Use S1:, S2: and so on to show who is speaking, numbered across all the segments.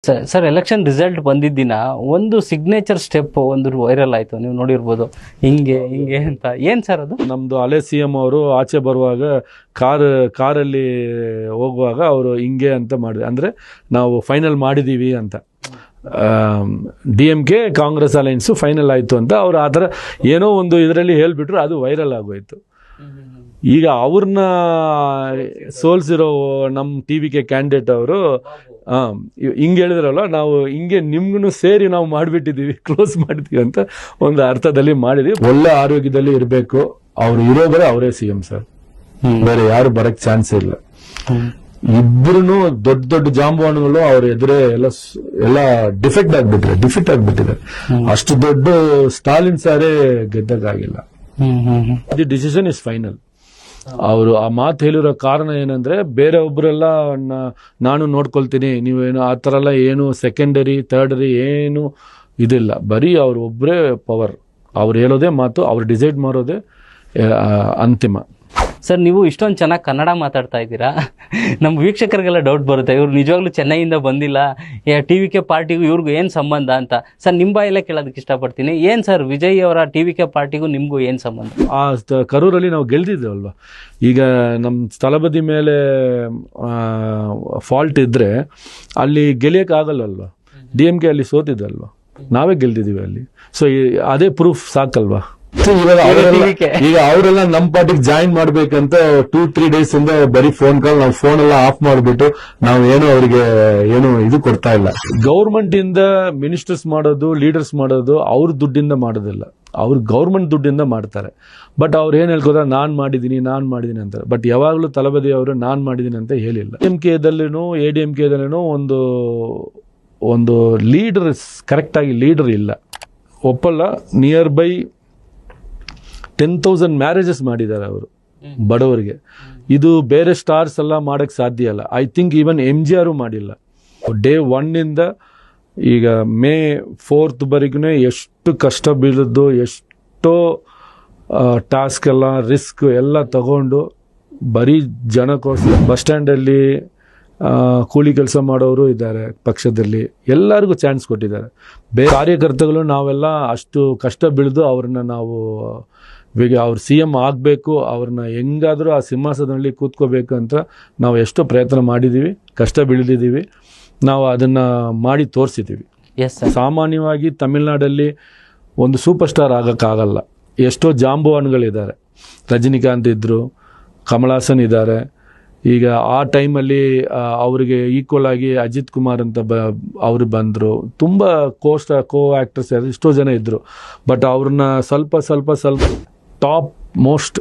S1: Sir election result ಬಂದಿದ್ದ ದಿನ ಒಂದು ಸಿಗ್ನೇಚರ್ ಸ್ಟೆಪ್ ಒಂದು ವೈರಲ್ ಆಯ್ತು, ನೀವು ನೋಡಿರ್ಬೋದು. ಹಿಂಗೆ ಹಿಂಗೆ ಅಂತ ಏನ್ ಸರ್ ಅದು?
S2: ನಮ್ದು ಹಳೆ CM ಅವರು ಆಚೆ ಬರುವಾಗ ಕಾರಲ್ಲಿ ಹೋಗುವಾಗ ಅವರು ಹಿಂಗೆ ಅಂತ ಮಾಡಿದೆ, ಅಂದ್ರೆ ನಾವು ಫೈನಲ್ ಮಾಡಿದೀವಿ ಅಂತ. DMK ಕಾಂಗ್ರೆಸ್ ಅಲೈನ್ಸ್ ಫೈನಲ್ ಆಯ್ತು ಅಂತ ಅವ್ರು ಆ ಥರ ಏನೋ ಒಂದು ಇದರಲ್ಲಿ ಹೇಳ್ಬಿಟ್ರು, ಅದು ವೈರಲ್ ಆಗೋಯ್ತು. ಈಗ ಅವ್ರನ್ನ ಸೋಲ್ಸಿರೋ ನಮ್ಮ TVK ಕ್ಯಾಂಡಿಡೇಟ್ ಅವರು ಹಿಂಗೆ ಹೇಳಿದ್ರಲ್ಲ, ನಾವು ಹಿಂಗೆ ನಿಮ್ಗೂ ಸೇರಿ ನಾವು ಮಾಡಿಬಿಟ್ಟಿದ್ದೀವಿ, ಕ್ಲೋಸ್ ಮಾಡಿದ್ದೀವಿ ಅಂತ ಒಂದು ಅರ್ಥದಲ್ಲಿ ಮಾಡಿದ್ವಿ. ಒಳ್ಳೆ ಆರೋಗ್ಯದಲ್ಲಿ ಇರಬೇಕು, ಅವ್ರು ಇರೋದ್ರೆ ಅವರೇ CM ಸರ್, ಬೇರೆ ಯಾರು ಬರಕ್ ಚಾನ್ಸ್ ಇಲ್ಲ. ಇಬ್ರು ದೊಡ್ಡ ದೊಡ್ಡ ಜಾಂಬವಾನುಗಳು ಅವ್ರ ಎದುರೇ ಎಲ್ಲ ಡಿಫೆಕ್ಟ್ ಆಗ್ಬಿಟ್ಟಿದ್ದಾರೆ. ಅಷ್ಟು ದೊಡ್ಡ ಸ್ಟಾಲಿನ್ ಸಾರೇ ಗೆದ್ದಕ್ಕಾಗಿಲ್ಲ. The decision is final. ಅವರು ಆ ಮಾತು ಹೇಳಿರೋ ಕಾರಣ ಏನಂದ್ರೆ, ಬೇರೆ ಒಬ್ಬರೆಲ್ಲ ನಾನು ನೋಡ್ಕೊಳ್ತೀನಿ, ನೀವೇನು ಆ ಥರ ಎಲ್ಲ ಏನು ಸೆಕೆಂಡರಿ ಥರ್ಡರಿ ಏನು ಇದಿಲ್ಲ, ಬರೀ ಅವ್ರು ಒಬ್ಬರೇ ಪವರ್. ಅವ್ರು ಹೇಳೋದೇ ಮಾತು, ಅವ್ರು ಡಿಸೈಡ್ ಮಾಡೋದೇ ಅಂತಿಮ.
S1: ಸರ್, ನೀವು ಇಷ್ಟೊಂದು ಚೆನ್ನಾಗಿ ಕನ್ನಡ ಮಾತಾಡ್ತಾ ಇದ್ದೀರಾ, ನಮ್ಮ ವೀಕ್ಷಕರಿಗೆಲ್ಲ ಡೌಟ್ ಬರುತ್ತೆ, ಇವ್ರು ನಿಜವಾಗ್ಲೂ ಚೆನ್ನೈಯಿಂದ ಬಂದಿಲ್ಲ, TVK ಪಾರ್ಟಿಗೂ ಇವ್ರಿಗೂ ಏನು ಸಂಬಂಧ ಅಂತ. ಸರ್, ನಿಮ್ಮ ಬಾಯಲ್ಲೇ ಕೇಳೋದಕ್ಕೆ ಇಷ್ಟಪಡ್ತೀನಿ, ಏನು ಸರ್ ವಿಜಯ್ ಅವರ TVK ಪಾರ್ಟಿಗೂ ನಿಮಗೂ ಏನು ಸಂಬಂಧ?
S2: ಆ ಕರೂರಲ್ಲಿ ನಾವು ಗೆಲ್ದಿದ್ದೇವಲ್ವ, ಈಗ ನಮ್ಮ ಸ್ಥಳಬದಿ ಮೇಲೆ ಫಾಲ್ಟ್ ಇದ್ರೆ ಅಲ್ಲಿ ಗೆಲ್ಲಿಯಕ್ಕಾಗಲ್ಲಲ್ವ. DMK ಅಲ್ಲಿ ಸೋತಿದ್ದಲ್ವ, ನಾವೇ ಗೆಲ್ದಿದ್ದೀವಿ ಅಲ್ಲಿ. ಸೊ ಅದೇ ಪ್ರೂಫ್ ಸಾಕಲ್ವಾ. ಈಗ ಅವರೆಲ್ಲ ನಮ್ ಪಾರ್ಟಿಗೆ ಜಾಯಿನ್ ಮಾಡ್ಬೇಕಂತ 2-3 ಡೇಸ್ ಇಂದ ಬರೀ ಫೋನ್ ಕಾಲ್, ನಾವು ಫೋನ್ ಎಲ್ಲ ಆಫ್ ಮಾಡ್ಬಿಟ್ಟು ನಾವು ಏನು ಅವರಿಗೆ ಏನು ಇದು ಕೊಡ್ತಾ ಇಲ್ಲ. ಗೌರ್ಮೆಂಟ್ ಇಂದ ಮಿನಿಸ್ಟರ್ಸ್ ಮಾಡೋದು, ಲೀಡರ್ಸ್ ಮಾಡೋದು ಅವ್ರ ದುಡ್ಡಿಂದ ಮಾಡೋದಿಲ್ಲ, ಅವ್ರು ಗೌರ್ಮೆಂಟ್ ದುಡ್ಡಿಂದ ಮಾಡ್ತಾರೆ. ಬಟ್ ಅವ್ರು ಏನ್ ಹೇಳ್ಕೋದ್ರೆ ನಾನ್ ಮಾಡಿದೀನಿ ಅಂತಾರೆ. ಬಟ್ ಯಾವಾಗ್ಲೂ ತಳಬದಿ ಅವರು ನಾನ್ ಮಾಡಿದೀನಿ ಅಂತ ಹೇಳಿಲ್ಲ. DMK-ದಲ್ಲಿನೂ ADMK-ದಲ್ಲಿನೂ ಒಂದು ಲೀಡರ್, ಕರೆಕ್ಟ್ ಆಗಿ ಲೀಡರ್ ಇಲ್ಲ. ಒಪ್ಪಲ್ಲ. ನಿಯರ್ ಬೈ 10,000 ಮ್ಯಾರೇಜಸ್ ಮಾಡಿದ್ದಾರೆ ಅವರು ಬಡವರಿಗೆ. ಇದು ಬೇರೆ ಸ್ಟಾರ್ಸ್ ಎಲ್ಲ ಮಾಡಕ್ ಸಾಧ್ಯ ಇಲ್ಲ. ಐ ಥಿಂಕ್ ಈವನ್ MGR ಮಾಡಿಲ್ಲ. ಡೇ 1 ಇಂದ ಈಗ May 4th ವರೆಗೂ ಎಷ್ಟು ಕಷ್ಟ ಬೀಳದ್ದು, ಎಷ್ಟೋ ಟಾಸ್ಕ್ ಎಲ್ಲ ರಿಸ್ಕ್ ಎಲ್ಲ ತಗೊಂಡು ಬರೀ ಜನಕ್ಕೋಸ್ಕರ. ಬಸ್ ಸ್ಟ್ಯಾಂಡಲ್ಲಿ ಕೂಲಿ ಕೆಲಸ ಮಾಡೋರು ಇದ್ದಾರೆ ಪಕ್ಷದಲ್ಲಿ, ಎಲ್ಲರಿಗೂ ಚಾನ್ಸ್ ಕೊಟ್ಟಿದ್ದಾರೆ. ಬೇರೆ ಕಾರ್ಯಕರ್ತಗಳು ನಾವೆಲ್ಲ ಅಷ್ಟು ಕಷ್ಟ ಬೀಳ್ದು ಅವ್ರನ್ನ ನಾವು ಅವ್ರ CM ಆಗಬೇಕು, ಅವ್ರನ್ನ ಹೆಂಗಾದ್ರೂ ಆ ಸಿಂಹಾಸನದಲ್ಲಿ ಕೂತ್ಕೋಬೇಕು ಅಂತ ನಾವು ಎಷ್ಟೋ ಪ್ರಯತ್ನ ಮಾಡಿದ್ದೀವಿ, ಕಷ್ಟ ಬೀಳಿದ್ದೀವಿ, ನಾವು ಅದನ್ನ ಮಾಡಿ ತೋರಿಸಿದ್ದೀವಿ. ಸಾಮಾನ್ಯವಾಗಿ ತಮಿಳ್ನಾಡಲ್ಲಿ ಒಂದು ಸೂಪರ್ ಸ್ಟಾರ್ ಆಗಕ್ಕಾಗಲ್ಲ. ಎಷ್ಟೋ ಜಾಂಬವಾನ್ಗಳಿದ್ದಾರೆ, ರಜನಿಕಾಂತ್ ಇದ್ರು, ಕಮಲ್ ಹಾಸನ್ ಇದ್ದಾರೆ. ಈಗ ಆ ಟೈಮಲ್ಲಿ ಅವರಿಗೆ ಈಕ್ವಲ್ ಆಗಿ ಅಜಿತ್ ಕುಮಾರ್ ಅಂತ ಅವರು ಬಂದರು. ತುಂಬ ಕೋ ಆ್ಯಕ್ಟರ್ಸ್ ಎಷ್ಟೋ ಜನ ಇದ್ದರು. ಬಟ್ ಅವ್ರನ್ನ ಸ್ವಲ್ಪ top most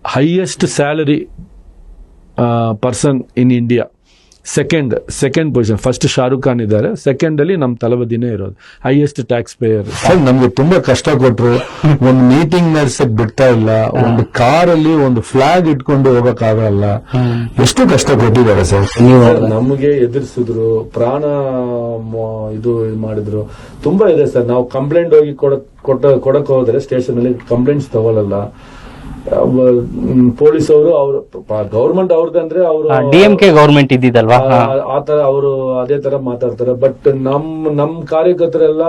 S2: highest salary person in India, second position. First Shahrukh Khan ಇದ್ದಾರೆ, ಸೆಕೆಂಡಲ್ಲಿ ನಮ್ಮ ತಳಬದಿನೇ ಇರೋದು, ಹೈಯೆಸ್ಟ್ ಟ್ಯಾಕ್ಸ್ ಪೇಯರ್. ನಮ್ಗೆ ತುಂಬಾ ಕಷ್ಟ ಕೊಟ್ರು, ಒಂದು ಮೀಟಿಂಗ್ ನಡೆಸಕ್ ಬಿಡ್ತಾ ಇಲ್ಲ, ಒಂದು ಕಾರಲ್ಲಿ ಒಂದು ಫ್ಲಾಗ್ ಇಟ್ಕೊಂಡು ಹೋಗಕ್ಕಾಗಲ್ಲ, ಎಷ್ಟು ಕಷ್ಟ ಕೊಟ್ಟಿದ್ದಾರೆ ಸರ್. ನಮಗೆ ಎದುರಿಸಿದ್ರು, ಪ್ರಾಣ ಇದು ಮಾಡಿದ್ರು, ತುಂಬಾ ಇದೆ ಸರ್. ನಾವು ಕಂಪ್ಲೇಂಟ್ ಹೋಗಿ ಕೊಡಕ್ ಹೋದ್ರೆ ಸ್ಟೇಷನ್ ಅಲ್ಲಿ ಕಂಪ್ಲೇಂಟ್ಸ್ ತಗೊಳ್ಳಲ್ಲ. ಪೊಲೀಸ್ ಅವರು ಗೌರ್ಮೆಂಟ್ ಅವ್ರದಂದ್ರೆ ಅವರು
S1: DMK ಗೌರ್ಮೆಂಟ್ ಇದ್ದಿದ್ದಲ್ವಾ,
S2: ಆತರ ಅವರು ಅದೇ ತರ ಮಾತಾಡ್ತಾರೆ. ಬಟ್ ನಮ್ ಕಾರ್ಯಕರ್ತರೆಲ್ಲ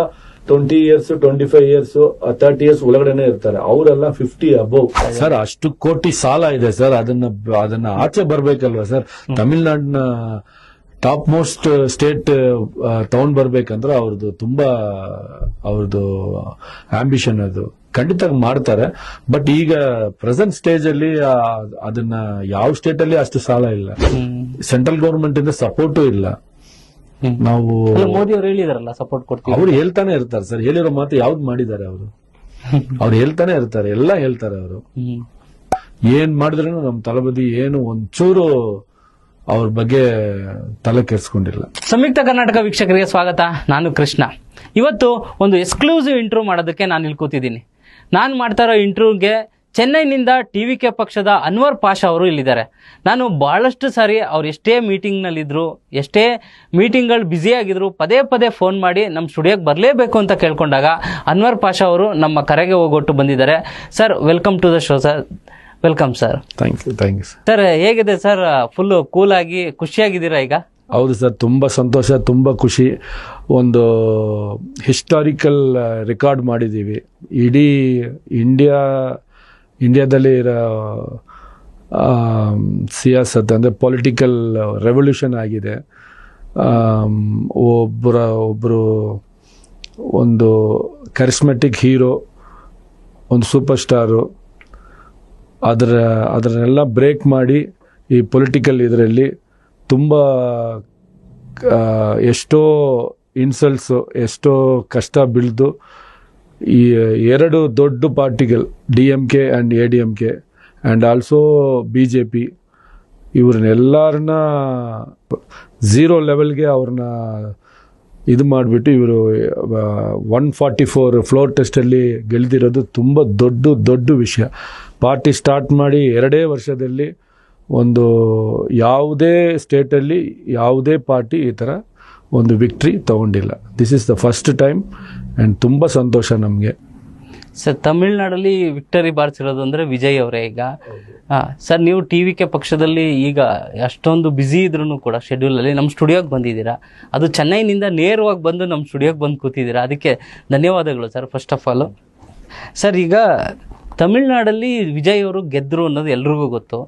S2: 20 years 25 years 30 years ಒಳಗಡೆನೆ ಇರ್ತಾರೆ. ಅವರೆಲ್ಲ 50 above. ಸರ್, ಅಷ್ಟು ಕೋಟಿ ಸಾಲ ಇದೆ ಸರ್. ಅದನ್ನ ಆಚೆ ಬರ್ಬೇಕಲ್ವಾ ಸರ್. ತಮಿಳ್ನಾಡಿನ ಟಾಪ್ ಮೋಸ್ಟ್ ಸ್ಟೇಟ್ ತಗೊಂಡ್ ಬರ್ಬೇಕಂದ್ರೆ ಅವ್ರದ್ದು ಆಂಬಿಷನ್ ಅದು. ಖಂಡಿತ ಮಾಡ್ತಾರೆ. ಬಟ್ ಈಗ ಪ್ರೆಸೆಂಟ್ ಸ್ಟೇಜ್ ಅಲ್ಲಿ ಅದನ್ನ ಯಾವ ಸ್ಟೇಟ್ ಅಲ್ಲಿ ಅಷ್ಟು ಸಾಲ ಇಲ್ಲ, ಸೆಂಟ್ರಲ್ ಗವರ್ಮೆಂಟ್ ಇಂದ ಸಪೋರ್ಟು ಇಲ್ಲ. ನಾವು
S1: ಮೋದಿ ಅವರು ಹೇಳಿದಾರಲ್ಲ ಸಪೋರ್ಟ್ ಕೊಡ್ತೀವಿ,
S2: ಅವ್ರು ಹೇಳ್ತಾನೆ ಇರ್ತಾರೆ ಸರ್. ಹೇಳಿರೋ ಮಾತು ಯಾವ್ದು ಮಾಡಿದ್ದಾರೆ ಅವ್ರು ಹೇಳ್ತಾನೆ ಇರ್ತಾರೆ, ಎಲ್ಲ ಹೇಳ್ತಾರೆ ಅವರು. ಏನ್ ಮಾಡಿದ್ರೂ ನಮ್ ತಳಬದಿ ಏನು ಒಂಚೂರು ಅವ್ರ ಬಗ್ಗೆ ತಲೆ ಕೆಡಿಸ್ಕೊಂಡಿಲ್ಲ.
S1: ಸಂಯುಕ್ತ ಕರ್ನಾಟಕ ವೀಕ್ಷಕರಿಗೆ ಸ್ವಾಗತ. ನಾನು ಕೃಷ್ಣ. ಇವತ್ತು ಒಂದು ಎಕ್ಸ್ಕ್ಲೂಸಿವ್ ಇಂಟರ್ವ್ಯೂ ಮಾಡೋದಕ್ಕೆ ನಾನು ಇಲ್ಲಿ ಕೂತಿದ್ದೀನಿ. ನಾನು ಮಾಡ್ತಾ ಇರೋ ಇಂಟರ್ವ್ಯೂಗೆ ಚೆನ್ನೈನಿಂದ TVK ಪಕ್ಷದ ಅನ್ವರ್ ಪಾಷಾ ಅವರು ಇಲ್ಲಿದ್ದಾರೆ. ನಾನು ಬಹಳಷ್ಟು ಸಾರಿ ಅವ್ರು ಎಷ್ಟೇ ಮೀಟಿಂಗ್ನಲ್ಲಿದ್ದರು, ಎಷ್ಟೇ ಮೀಟಿಂಗ್ಗಳು ಬ್ಯುಸಿಯಾಗಿದ್ರು, ಪದೇ ಫೋನ್ ಮಾಡಿ ನಮ್ಮ ಸ್ಟುಡಿಯೋಗೆ ಬರಲೇಬೇಕು ಅಂತ ಕೇಳ್ಕೊಂಡಾಗ ಅನ್ವರ್ ಪಾಷಾ ಅವರು ನಮ್ಮ ಕರೆಗೆ ಹೋಗೊಟ್ಟು ಬಂದಿದ್ದಾರೆ. Sir, welcome to the show sir. Welcome sir.
S2: Thank you
S1: sir. ಹೇಗಿದೆ ಸರ್? ಫುಲ್ ಕೂಲ್ ಆಗಿ ಖುಷಿಯಾಗಿದ್ದೀರಾ ಈಗ?
S2: ಹೌದು ಸರ್, ತುಂಬ ಸಂತೋಷ, ತುಂಬ ಖುಷಿ. ಒಂದು ಹಿಸ್ಟಾರಿಕಲ್ ರೆಕಾರ್ಡ್ ಮಾಡಿದ್ದೀವಿ. ಇಡೀ ಇಂಡಿಯಾದಲ್ಲಿ ಇರೋ ಸಿಯಾಸತ್ ಅಂದರೆ ಪೊಲಿಟಿಕಲ್ ರೆವಲ್ಯೂಷನ್ ಆಗಿದೆ. ಒಬ್ಬರು ಒಂದು ಕರಿಸ್ಮೆಟಿಕ್ ಹೀರೋ, ಒಂದು ಸೂಪರ್ ಸ್ಟಾರು, ಅದನ್ನೆಲ್ಲ ಬ್ರೇಕ್ ಮಾಡಿ ಈ ಪೊಲಿಟಿಕಲ್ ಇದರಲ್ಲಿ ತುಂಬ ಎಷ್ಟೋ ಇನ್ಸಲ್ಟ್ಸು, ಎಷ್ಟೋ ಕಷ್ಟ ಬೀಳ್ದು ಈ ಎರಡು ದೊಡ್ಡ ಪಾರ್ಟಿಗಳು DMK and ADMK and also BJP ಇವ್ರನ್ನೆಲ್ಲರನ್ನ 0 ಲೆವೆಲ್ಗೆ ಅವ್ರನ್ನ ಇದು ಮಾಡಿಬಿಟ್ಟು ಇವರು 144 ಫ್ಲೋರ್ ಟೆಸ್ಟಲ್ಲಿ ಗೆಲ್ದಿರೋದು ತುಂಬ ದೊಡ್ಡ ವಿಷಯ. ಪಾರ್ಟಿ ಸ್ಟಾರ್ಟ್ ಮಾಡಿ 2 ವರ್ಷದಲ್ಲಿ ಒಂದು ಯಾವುದೇ ಸ್ಟೇಟಲ್ಲಿ ಯಾವುದೇ ಪಾರ್ಟಿ ಈ ಥರ ಒಂದು ವಿಕ್ಟ್ರಿ ತೊಗೊಂಡಿಲ್ಲ. This is the first time and ತುಂಬ ಸಂತೋಷ ನಮಗೆ.
S1: ಸರ್, ತಮಿಳ್ನಾಡಲ್ಲಿ ವಿಕ್ಟರಿ ಬಾರಿಸಿರೋದು ಅಂದರೆ ವಿಜಯ್ ಅವರೇ. ಈಗ ಸರ್, ನೀವು TVK ಪಕ್ಷದಲ್ಲಿ ಈಗ ಅಷ್ಟೊಂದು ಬ್ಯುಸಿ ಇದ್ರೂ ಕೂಡ ಶೆಡ್ಯೂಲಲ್ಲಿ ನಮ್ಮ ಸ್ಟುಡಿಯೋಗೆ ಬಂದಿದ್ದೀರಾ. ಅದು ಚೆನ್ನೈನಿಂದ ನೇರವಾಗಿ ಬಂದು ನಮ್ಮ ಸ್ಟುಡಿಯೋಗೆ ಬಂದು ಕೂತಿದ್ದೀರಾ. ಅದಕ್ಕೆ ಧನ್ಯವಾದಗಳು sir, first of all. Sir, ಈಗ ತಮಿಳ್ನಾಡಲ್ಲಿ ವಿಜಯ್ ಅವರು ಗೆದ್ದರು ಅನ್ನೋದು ಎಲ್ರಿಗೂ ಗೊತ್ತು.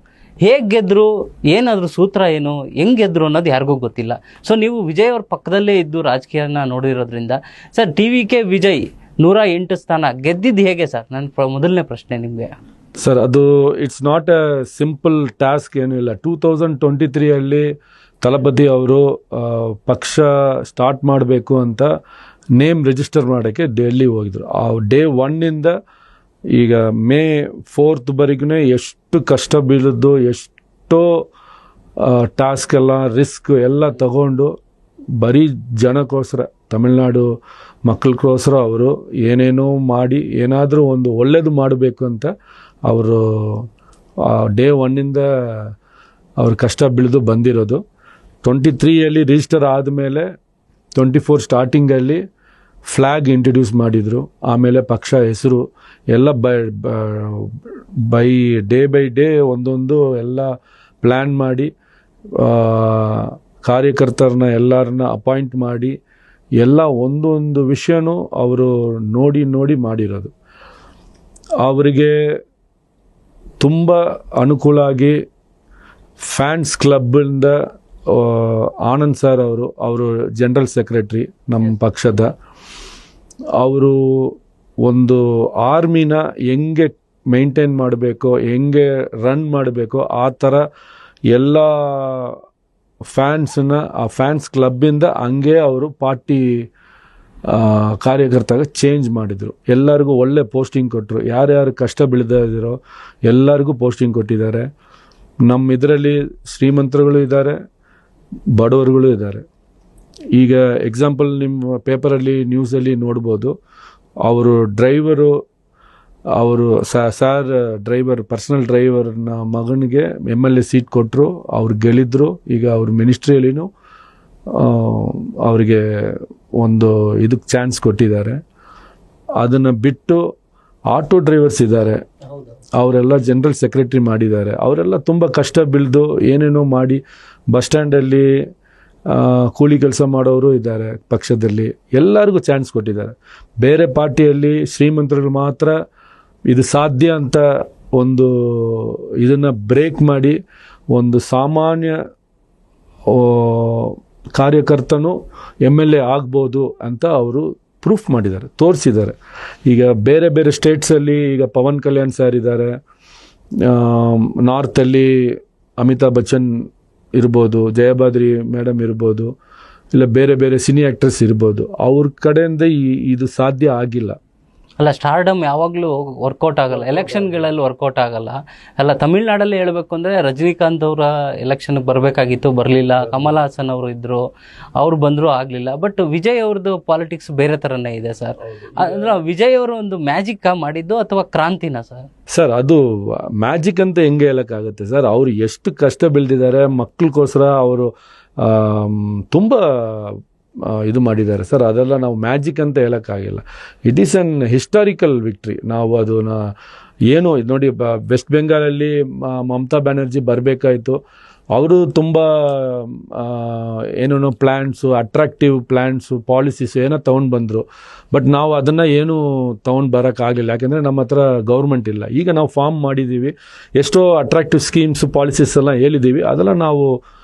S1: ಹೇಗೆ ಗೆದ್ದರು, ಏನಾದರೂ ಸೂತ್ರ ಏನು, ಹೆಂಗೆ ಗೆದ್ದರು ಅನ್ನೋದು ಯಾರಿಗೂ ಗೊತ್ತಿಲ್ಲ. ಸೊ ನೀವು ವಿಜಯ್ ಅವ್ರ ಪಕ್ಕದಲ್ಲೇ ಇದ್ದು ರಾಜಕೀಯನ ನೋಡಿರೋದ್ರಿಂದ ಸರ್, TVK ವಿಜಯ್ 108 ಸ್ಥಾನ ಗೆದ್ದಿದ್ದು ಹೇಗೆ ಸರ್? ನನ್ನ ಮೊದಲನೇ ಪ್ರಶ್ನೆ ನಿಮಗೆ.
S2: ಸರ್, ಅದು it's not A simple task, ಏನೂ ಇಲ್ಲ. 2023 ತಲಪತಿ ಅವರು ಪಕ್ಷ ಸ್ಟಾರ್ಟ್ ಮಾಡಬೇಕು ಅಂತ ನೇಮ್ ರಿಜಿಸ್ಟರ್ ಮಾಡೋಕ್ಕೆ ಡೆಲ್ಲಿ ಹೋಗಿದ್ರು. ಆ ಡೇ 1 ಈಗ May 4 ಎಷ್ಟು ಕಷ್ಟ ಬೀಳಿದ್ದು, ಎಷ್ಟೋ ಟಾಸ್ಕ್ ಎಲ್ಲ ರಿಸ್ಕ್ ಎಲ್ಲ ತಗೊಂಡು ಬರೀ ಜನಕ್ಕೋಸ್ಕರ, ತಮಿಳ್ನಾಡು ಮಕ್ಕಳಿಗೋಸ್ಕರ ಅವರು ಏನೇನೋ ಮಾಡಿ ಏನಾದರೂ ಒಂದು ಒಳ್ಳೇದು ಮಾಡಬೇಕು ಅಂತ ಅವರು ಡೇ 1 ಅವ್ರು ಕಷ್ಟ ಬೀಳಿದು ಬಂದಿರೋದು. 23 ರಿಜಿಸ್ಟರ್ ಆದಮೇಲೆ 24 ಸ್ಟಾರ್ಟಿಂಗಲ್ಲಿ ಫ್ಲ್ಯಾಗ್ ಇಂಟ್ರಡ್ಯೂಸ್ ಮಾಡಿದರು. ಆಮೇಲೆ ಪಕ್ಷ ಹೆಸರು ಎಲ್ಲ ಬೈ ಡೇ ಒಂದೊಂದು ಎಲ್ಲ ಪ್ಲ್ಯಾನ್ ಮಾಡಿ ಕಾರ್ಯಕರ್ತರನ್ನ ಎಲ್ಲರನ್ನ ಅಪಾಯಿಂಟ್ ಮಾಡಿ ಎಲ್ಲ ಒಂದೊಂದು ವಿಷಯನೂ ಅವರು ನೋಡಿ ಮಾಡಿರೋದು. ಅವರಿಗೆ ತುಂಬ ಅನುಕೂಲ ಆಗಿ ಫ್ಯಾನ್ಸ್ ಕ್ಲಬ್ಬಿಂದ ಆನಂದ್ ಸರ್ ಅವರು ಜನರಲ್ ಸೆಕ್ರೆಟ್ರಿ ನಮ್ಮ ಪಕ್ಷದ, ಅವರು ಒಂದು ಆರ್ಮಿನ ಹೆಂಗೆ ಮೇಂಟೈನ್ ಮಾಡಬೇಕು, ಹೆಂಗೆ ರನ್ ಮಾಡಬೇಕು, ಆ ಥರ ಎಲ್ಲ ಫ್ಯಾನ್ಸನ್ನ ಆ ಫ್ಯಾನ್ಸ್ ಕ್ಲಬ್ಬಿಂದ ಹಂಗೆ ಅವರು ಪಾರ್ಟಿ ಕಾರ್ಯಕರ್ತಾಗ ಚೇಂಜ್ ಮಾಡಿದರು. ಎಲ್ಲರಿಗೂ ಒಳ್ಳೆ ಪೋಸ್ಟಿಂಗ್ ಕೊಟ್ಟರು. ಯಾರ್ಯಾರು ಕಷ್ಟ ಬೀಳ್ದಿರೋ ಎಲ್ಲರಿಗೂ ಪೋಸ್ಟಿಂಗ್ ಕೊಟ್ಟಿದ್ದಾರೆ. ನಮ್ಮ ಇದರಲ್ಲಿ ಶ್ರೀಮಂತರುಗಳು ಇದ್ದಾರೆ, ಬಡವರುಗಳು ಇದ್ದಾರೆ. ಈಗ ಎಕ್ಸಾಂಪಲ್ ನಿಮ್ಮ ಪೇಪರಲ್ಲಿ ನ್ಯೂಸಲ್ಲಿ ನೋಡ್ಬೋದು, ಅವರು ಡ್ರೈವರು, ಅವರು ಸಾರ್ ಡ್ರೈವರ್, ಪರ್ಸನಲ್ ಡ್ರೈವರ್ನ ಮಗನಿಗೆ MLA ಸೀಟ್ ಕೊಟ್ಟರು, ಅವ್ರು ಗೆಲ್ಲಿದ್ರು. ಈಗ ಅವ್ರ ಮಿನಿಸ್ಟ್ರಿಯಲ್ಲಿನೂ ಅವರಿಗೆ ಒಂದು ಇದಕ್ಕೆ ಚಾನ್ಸ್ ಕೊಟ್ಟಿದ್ದಾರೆ. ಅದನ್ನು ಬಿಟ್ಟು ಆಟೋ ಡ್ರೈವರ್ಸ್ ಇದ್ದಾರೆ, ಅವರೆಲ್ಲ ಜನರಲ್ ಸೆಕ್ರೆಟ್ರಿ ಮಾಡಿದ್ದಾರೆ. ಅವರೆಲ್ಲ ತುಂಬ ಕಷ್ಟ ಬೀಳ್ದು ಏನೇನೋ ಮಾಡಿ ಬಸ್ ಸ್ಟ್ಯಾಂಡಲ್ಲಿ ಕೂಲಿ ಕೆಲಸ ಮಾಡೋರು ಇದ್ದಾರೆ ಪಕ್ಷದಲ್ಲಿ. ಎಲ್ಲರಿಗೂ ಚಾನ್ಸ್ ಕೊಟ್ಟಿದ್ದಾರೆ. ಬೇರೆ ಪಾರ್ಟಿಯಲ್ಲಿ ಶ್ರೀಮಂತರು ಮಾತ್ರ ಇದು ಸಾಧ್ಯ ಅಂತ ಒಂದು ಇದನ್ನು ಬ್ರೇಕ್ ಮಾಡಿ ಒಂದು ಸಾಮಾನ್ಯ ಕಾರ್ಯಕರ್ತನೂ MLA ಆಗ್ಬೋದು ಅಂತ ಅವರು ಪ್ರೂಫ್ ಮಾಡಿದ್ದಾರೆ, ತೋರಿಸಿದ್ದಾರೆ. ಈಗ ಬೇರೆ ಸ್ಟೇಟ್ಸಲ್ಲಿ ಈಗ ಪವನ್ ಕಲ್ಯಾಣ್ ಸರ್ ಇದ್ದಾರೆ, ನಾರ್ತಲ್ಲಿ ಅಮಿತಾಬ್ ಬಚ್ಚನ್ ಇರ್ಬೋದು, ಜಯಭಾದ್ರಿ ಮೇಡಮ್ ಇರ್ಬೋದು, ಇಲ್ಲ ಬೇರೆ ಸಿನಿ ಆ್ಯಕ್ಟರ್ಸ್ ಇರ್ಬೋದು. ಅವ್ರ ಕಡೆಯಿಂದ ಇದು ಸಾಧ್ಯ ಆಗಿಲ್ಲ.
S1: ಅಲ್ಲ, ಸ್ಟಾರ್ಡಮ್ ಯಾವಾಗಲೂ ವರ್ಕೌಟ್ ಆಗಲ್ಲ, ಎಲೆಕ್ಷನ್ಗಳಲ್ಲಿ ವರ್ಕೌಟ್ ಆಗಲ್ಲ. ಅಲ್ಲ, ತಮಿಳ್ನಾಡಲ್ಲಿ ಹೇಳಬೇಕು ಅಂದರೆ ರಜನಿಕಾಂತ್ ಅವರ ಎಲೆಕ್ಷನ್ಗೆ ಬರಬೇಕಾಗಿತ್ತು, ಬರಲಿಲ್ಲ. ಕಮಲ್ ಹಾಸನ್ ಅವರು ಇದ್ದರು, ಅವ್ರು ಬಂದರೂ ಆಗಲಿಲ್ಲ. ಬಟ್ ವಿಜಯ್ ಅವ್ರದ್ದು ಪಾಲಿಟಿಕ್ಸ್ ಬೇರೆ ಥರನೇ ಇದೆ ಸರ್. ಅಂದ್ರೆ ವಿಜಯ್ ಅವರು ಒಂದು ಮ್ಯಾಜಿಕ್ ಮಾಡಿದ್ದು ಅಥವಾ ಕ್ರಾಂತಿನ ಸರ್?
S2: ಸರ್, ಅದು ಮ್ಯಾಜಿಕ್ ಅಂತ ಹೆಂಗೆ ಹೇಳೋಕ್ಕಾಗುತ್ತೆ ಸರ್? ಅವರು ಎಷ್ಟು ಕಷ್ಟ ಬೀಳ್ದಿದ್ದಾರೆ ಮಕ್ಕಳಿಗೋಸ್ಕರ. ಅವರು ತುಂಬ ಇದು ಮಾಡಿದ್ದಾರೆ ಸರ್. ಅದೆಲ್ಲ ನಾವು ಮ್ಯಾಜಿಕ್ ಅಂತ ಹೇಳೋಕ್ಕಾಗಿಲ್ಲ. It is an historical victory. ನಾವು ಅದನ್ನ ಏನು ನೋಡಿ, ವೆಸ್ಟ್ ಬೆಂಗಾಲಲ್ಲಿ ಮಮತಾ ಬ್ಯಾನರ್ಜಿ ಬರಬೇಕಾಯಿತು, ಅವರು ತುಂಬ ಏನೇನೋ ಪ್ಲ್ಯಾನ್ಸು, ಅಟ್ರಾಕ್ಟಿವ್ ಪ್ಲ್ಯಾನ್ಸು, ಪಾಲಿಸೀಸು ಏನೋ ತೊಗೊಂಡು ಬಂದರು. ಬಟ್ ನಾವು ಅದನ್ನು ಏನೂ ತೊಗೊಂಡು ಬರೋಕ್ಕಾಗಲಿಲ್ಲ, ಯಾಕೆಂದರೆ ನಮ್ಮ ಹತ್ರ ಗೌರ್ಮೆಂಟ್ ಇಲ್ಲ. ಈಗ ನಾವು ಫಾರ್ಮ್ ಮಾಡಿದ್ದೀವಿ, ಎಷ್ಟೋ ಅಟ್ರಾಕ್ಟಿವ್ ಸ್ಕೀಮ್ಸು, ಪಾಲಿಸೀಸ್ ಎಲ್ಲ ಹೇಳಿದ್ದೀವಿ, ಅದೆಲ್ಲ ನಾವು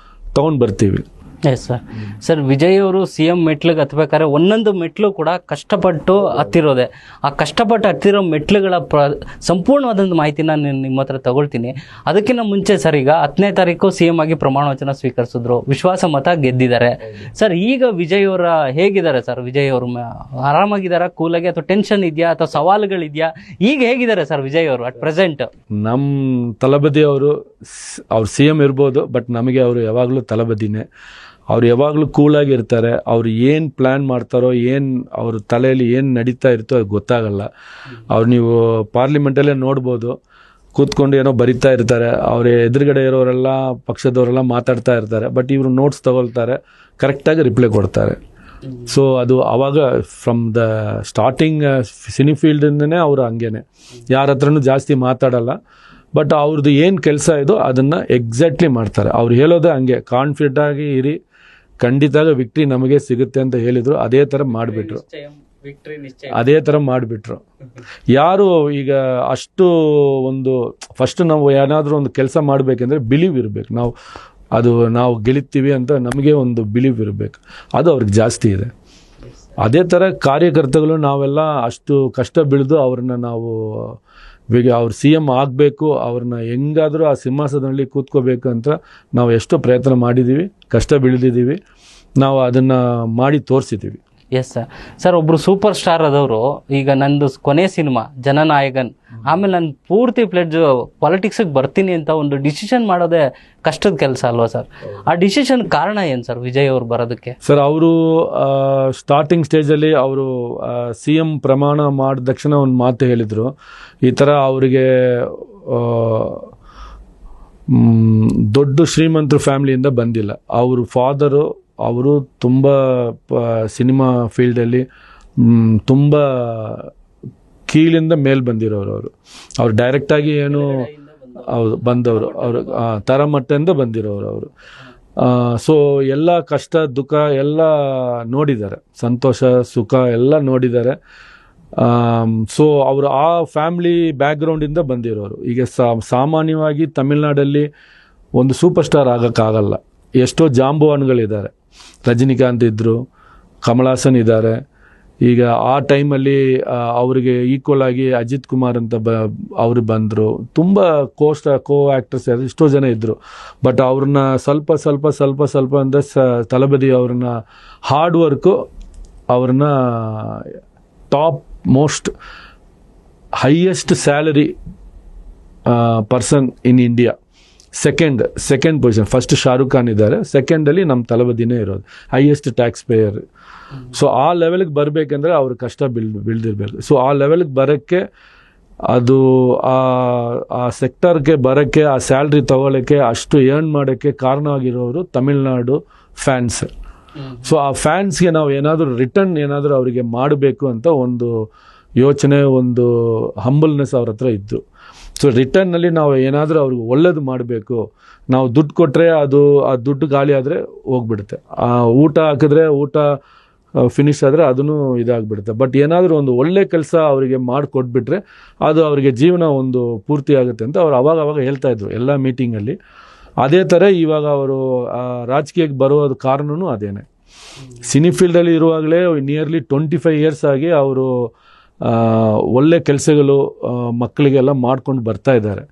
S2: ತೊಗೊಂಡು ಬರ್ತೀವಿ.
S1: S sir. ಸರ್, ವಿಜಯ್ ಅವರು ಸಿ ಎಂ ಮೆಟ್ಲಿಗೆ ಹತ್ಬೇಕಾದ್ರೆ ಒಂದೊಂದು ಮೆಟ್ಲು ಕೂಡ ಕಷ್ಟಪಟ್ಟು ಹತ್ತಿರೋದೆ. ಆ ಕಷ್ಟಪಟ್ಟು ಹತ್ತಿರೋ ಮೆಟ್ಲುಗಳ ಸಂಪೂರ್ಣವಾದಂಥ ಮಾಹಿತಿನ ನಾನು ನಿಮ್ಮ ಹತ್ರ ತಗೊಳ್ತೀನಿ. ಅದಕ್ಕಿಂತ ಮುಂಚೆ ಸರ್, ಈಗ 10ನೇ ತಾರೀಕು ಸಿ ಎಂ ಆಗಿ ಪ್ರಮಾಣ ವಚನ ಸ್ವೀಕರಿಸಿದ್ರು, ವಿಶ್ವಾಸ ಮತ ಗೆದ್ದಿದ್ದಾರೆ. ಸರ್, ಈಗ ವಿಜಯ್ ಅವರ ಹೇಗಿದ್ದಾರೆ ಸರ್? ವಿಜಯ್ ಅವರು ಆರಾಮಾಗಿದ್ದಾರಾ, ಕೂಲಾಗಿ, ಅಥವಾ ಟೆನ್ಷನ್ ಇದೆಯಾ, ಅಥವಾ ಸವಾಲುಗಳಿದೆಯಾ? ಈಗ ಹೇಗಿದ್ದಾರೆ ಸರ್ ವಿಜಯ್ ಅವರು ಅಟ್ ಪ್ರೆಸೆಂಟ್?
S2: ನಮ್ಮ ತಲಬದಿ ಅವರು ಸಿ ಎಂ ಇರ್ಬೋದು, ಬಟ್ ನಮಗೆ ಅವರು ಯಾವಾಗಲೂ ತಲಬದಿನೇ. ಅವ್ರು ಯಾವಾಗಲೂ ಕೂಲಾಗಿ ಇರ್ತಾರೆ. ಅವ್ರು ಏನು ಪ್ಲ್ಯಾನ್ ಮಾಡ್ತಾರೋ, ಏನು ಅವ್ರ ತಲೆಯಲ್ಲಿ ಏನು ನಡೀತಾ ಇರುತ್ತೋ ಅದು ಗೊತ್ತಾಗಲ್ಲ. ಅವ್ರು ನೀವು ಪಾರ್ಲಿಮೆಂಟಲ್ಲೇ ನೋಡ್ಬೋದು, ಕೂತ್ಕೊಂಡು ಏನೋ ಬರಿತಾ ಇರ್ತಾರೆ. ಅವ್ರ ಎದುರುಗಡೆ ಇರೋರೆಲ್ಲ ಪಕ್ಷದವರೆಲ್ಲ ಮಾತಾಡ್ತಾ ಇರ್ತಾರೆ, ಬಟ್ ಇವರು ನೋಟ್ಸ್ ತಗೊಳ್ತಾರೆ, ಕರೆಕ್ಟಾಗಿ ರಿಪ್ಲೈ ಕೊಡ್ತಾರೆ. ಸೊ ಅದು ಆವಾಗ ಫ್ರಮ್ ದ ಸ್ಟಾರ್ಟಿಂಗ್ ಸಿನಿ ಫೀಲ್ಡಿಂದನೇ ಅವರು ಹಂಗೇನೆ, ಯಾರ ಹತ್ರನೂ ಜಾಸ್ತಿ ಮಾತಾಡಲ್ಲ. ಬಟ್ ಅವ್ರದ್ದು ಏನು ಕೆಲಸ ಇದೋ ಅದನ್ನು ಎಕ್ಸಾಕ್ಟ್ಲಿ ಮಾಡ್ತಾರೆ. ಅವ್ರು ಹೇಳೋದೇ ಹಂಗೆ, ಕಾನ್ಫಿಡೆಂಟಾಗಿ ಇರಿ, ಖಂಡಿತ ವಿಕ್ಟ್ರಿ ನಮಗೆ ಸಿಗುತ್ತೆ ಅಂತ ಹೇಳಿದರು. ಅದೇ ಥರ ಮಾಡಿಬಿಟ್ರು. ಯಾರು ಈಗ ಅಷ್ಟು ಒಂದು ಫಸ್ಟ್ ನಾವು ಏನಾದರೂ ಒಂದು ಕೆಲಸ ಮಾಡಬೇಕೆಂದ್ರೆ ಬಿಲೀವ್ ಇರಬೇಕು. ನಾವು ಗೆಲ್ತೀವಿ ಅಂತ ನಮಗೆ ಒಂದು ಬಿಲೀವ್ ಇರಬೇಕು. ಅದು ಅವ್ರಿಗೆ ಜಾಸ್ತಿ ಇದೆ. ಅದೇ ಥರ ಕಾರ್ಯಕರ್ತಗಳು ನಾವೆಲ್ಲ ಅಷ್ಟು ಕಷ್ಟ ಬೀಳ್ದು ಅವ್ರನ್ನ ನಾವು ಅವ್ರು ಸಿ ಎಂ ಆಗಬೇಕು, ಅವ್ರನ್ನ ಹೆಂಗಾದರೂ ಆ ಸಿಂಹಾಸನದಲ್ಲಿ ಕೂತ್ಕೋಬೇಕು ಅಂತ ನಾವು ಎಷ್ಟೋ ಪ್ರಯತ್ನ ಮಾಡಿದ್ದೀವಿ, ಕಷ್ಟ ಬೀಳ್ದಿದ್ದೀವಿ, ನಾವು ಅದನ್ನು ಮಾಡಿ ತೋರಿಸಿದ್ದೀವಿ.
S1: Yes sir. ಸರ್, ಒಬ್ಬರು ಸೂಪರ್ ಸ್ಟಾರ್ ಆದವರು, ಈಗ ನಂದು ಕೊನೆ ಸಿನಿಮಾ ಜನನಾಯಕನ್, ಆಮೇಲೆ ನಾನು ಪೂರ್ತಿ ಪ್ಲೇಟ್ ಪಾಲಿಟಿಕ್ಸಿಗೆ ಬರ್ತೀನಿ ಅಂತ ಒಂದು ಡಿಸಿಷನ್ ಮಾಡೋದೇ ಕಷ್ಟದ ಕೆಲಸ ಅಲ್ವಾ ಸರ್? ಆ ಡಿಸಿಷನ್ ಕಾರಣ ಏನು ಸರ್ ವಿಜಯ್ ಅವ್ರು ಬರೋದಕ್ಕೆ?
S2: ಸರ್, ಅವರು ಸ್ಟಾರ್ಟಿಂಗ್ ಸ್ಟೇಜಲ್ಲಿ ಅವರು ಸಿ ಎಂ ಪ್ರಮಾಣ ಮಾಡಿದ ತಕ್ಷಣ ಒಂದು ಮಾತು ಹೇಳಿದರು, ಈ ಥರ ಅವರಿಗೆ ದೊಡ್ಡ ಶ್ರೀಮಂತರ ಫ್ಯಾಮಿಲಿಯಿಂದ ಬಂದಿಲ್ಲ. ಅವ್ರ ಫಾದರು ಅವರು ತುಂಬ ಸಿನಿಮಾ ಫೀಲ್ಡಲ್ಲಿ ತುಂಬ ಕೀಳಿಂದ ಮೇಲೆ ಬಂದಿರೋರು. ಅವರು ಡೈರೆಕ್ಟಾಗಿ ಏನು ಹೌದು ಬಂದವರು, ಅವರು ತರಮಟ್ಟದಿಂದ ಬಂದಿರೋರು ಅವರು. ಸೊ ಎಲ್ಲ ಕಷ್ಟ ದುಃಖ ಎಲ್ಲ ನೋಡಿದ್ದಾರೆ, ಸಂತೋಷ ಸುಖ ಎಲ್ಲ ನೋಡಿದ್ದಾರೆ. ಸೊ ಅವರು ಆ ಫ್ಯಾಮಿಲಿ ಬ್ಯಾಕ್ಗ್ರೌಂಡಿಂದ ಬಂದಿರೋರು. ಈಗ ಸಾಮಾನ್ಯವಾಗಿ ತಮಿಳ್ನಾಡಲ್ಲಿ ಒಂದು ಸೂಪರ್ ಸ್ಟಾರ್ ಆಗೋಕ್ಕಾಗಲ್ಲ. ಎಷ್ಟೋ ಜಾಂಬುವಾನ್ಗಳಿದ್ದಾರೆ, ರಜನಿಕಾಂತ್ ಇದ್ದರು, ಕಮಲ್ ಹಾಸನ್ ಇದ್ದಾರೆ. ಈಗ ಆ ಟೈಮಲ್ಲಿ ಅವರಿಗೆ ಈಕ್ವಲ್ ಆಗಿ ಅಜಿತ್ ಕುಮಾರ್ ಅಂತ ಅವರು ಬಂದರು. ತುಂಬ ಕೋ ಆ್ಯಕ್ಟರ್ಸ್ ಎಷ್ಟೋ ಜನ ಇದ್ದರು. ಬಟ್ ಅವ್ರನ್ನ ಸ್ವಲ್ಪ ಅಂದರೆ ತಲಬದಿ ಅವ್ರನ್ನ ಹಾರ್ಡ್ ವರ್ಕು ಅವ್ರನ್ನ top most highest salary person in India, second position. First Shahrukh Khan ಇದ್ದಾರೆ, ಸೆಕೆಂಡಲ್ಲಿ ನಮ್ಮ ತಲಬದಿನೇ ಇರೋದು, ಹೈಯೆಸ್ಟ್ ಟ್ಯಾಕ್ಸ್ ಪೇಯರ್. ಸೊ ಆ ಲೆವೆಲ್ಗೆ ಬರಬೇಕಂದ್ರೆ ಅವ್ರ ಕಷ್ಟ ಬೀಳ್ದಿರ್ಬೇಕು. ಸೊ ಆ ಲೆವೆಲ್ಗೆ ಬರೋಕ್ಕೆ, ಅದು ಆ ಸೆಕ್ಟರ್ಗೆ ಬರೋಕ್ಕೆ, ಆ ಸ್ಯಾಲ್ರಿ ತೊಗೊಳಕ್ಕೆ, ಅಷ್ಟು ಏರ್ನ್ ಮಾಡೋಕ್ಕೆ ಕಾರಣ ಆಗಿರೋರು ತಮಿಳ್ನಾಡು ಫ್ಯಾನ್ಸ್. ಸೊ ಆ ಫ್ಯಾನ್ಸ್ಗೆ ನಾವು ಏನಾದರೂ ರಿಟರ್ನ್ ಏನಾದರೂ ಅವರಿಗೆ ಮಾಡಬೇಕು ಅಂತ ಒಂದು ಯೋಚನೆ, ಒಂದು ಹಂಬಲ್ನೆಸ್ ಅವ್ರ ಹತ್ರ ಇದ್ದು. ಸೊ ರಿಟರ್ನಲ್ಲಿ ನಾವು ಏನಾದರೂ ಅವ್ರಿಗೆ ಒಳ್ಳೇದು ಮಾಡಬೇಕು. ನಾವು ದುಡ್ಡು ಕೊಟ್ಟರೆ ಆ ದುಡ್ಡು ಖಾಲಿ ಆದರೆ ಹೋಗ್ಬಿಡುತ್ತೆ. ಊಟ ಹಾಕಿದ್ರೆ ಊಟ ಫಿನಿಶ್ ಆದರೆ ಅದೂ ಇದಾಗ್ಬಿಡುತ್ತೆ. ಬಟ್ ಏನಾದರೂ ಒಂದು ಒಳ್ಳೆ ಕೆಲಸ ಅವರಿಗೆ ಮಾಡಿಕೊಟ್ಬಿಟ್ರೆ ಅದು ಅವರಿಗೆ ಜೀವನ ಒಂದು ಪೂರ್ತಿ ಆಗುತ್ತೆ ಅಂತ ಅವ್ರು ಅವಾಗ ಹೇಳ್ತಾಯಿದ್ರು ಎಲ್ಲ ಮೀಟಿಂಗಲ್ಲಿ. ಅದೇ ಥರ ಇವಾಗ ಅವರು ರಾಜಕೀಯಕ್ಕೆ ಬರೋದು ಕಾರಣವೂ ಅದೇನೆ. ಸಿನಿ ಫೀಲ್ಡಲ್ಲಿ ಇರುವಾಗಲೇ ನಿಯರ್ಲಿ 25 ಇಯರ್ಸ್ ಆಗಿ ಅವರು ಒಳ್ಳೆ ಕೆಲಸಗಳು ಮಕ್ಕಳಿಗೆಲ್ಲ ಮಾಡ್ಕೊಂಡು ಬರ್ತಾ ಇದ್ದಾರೆ.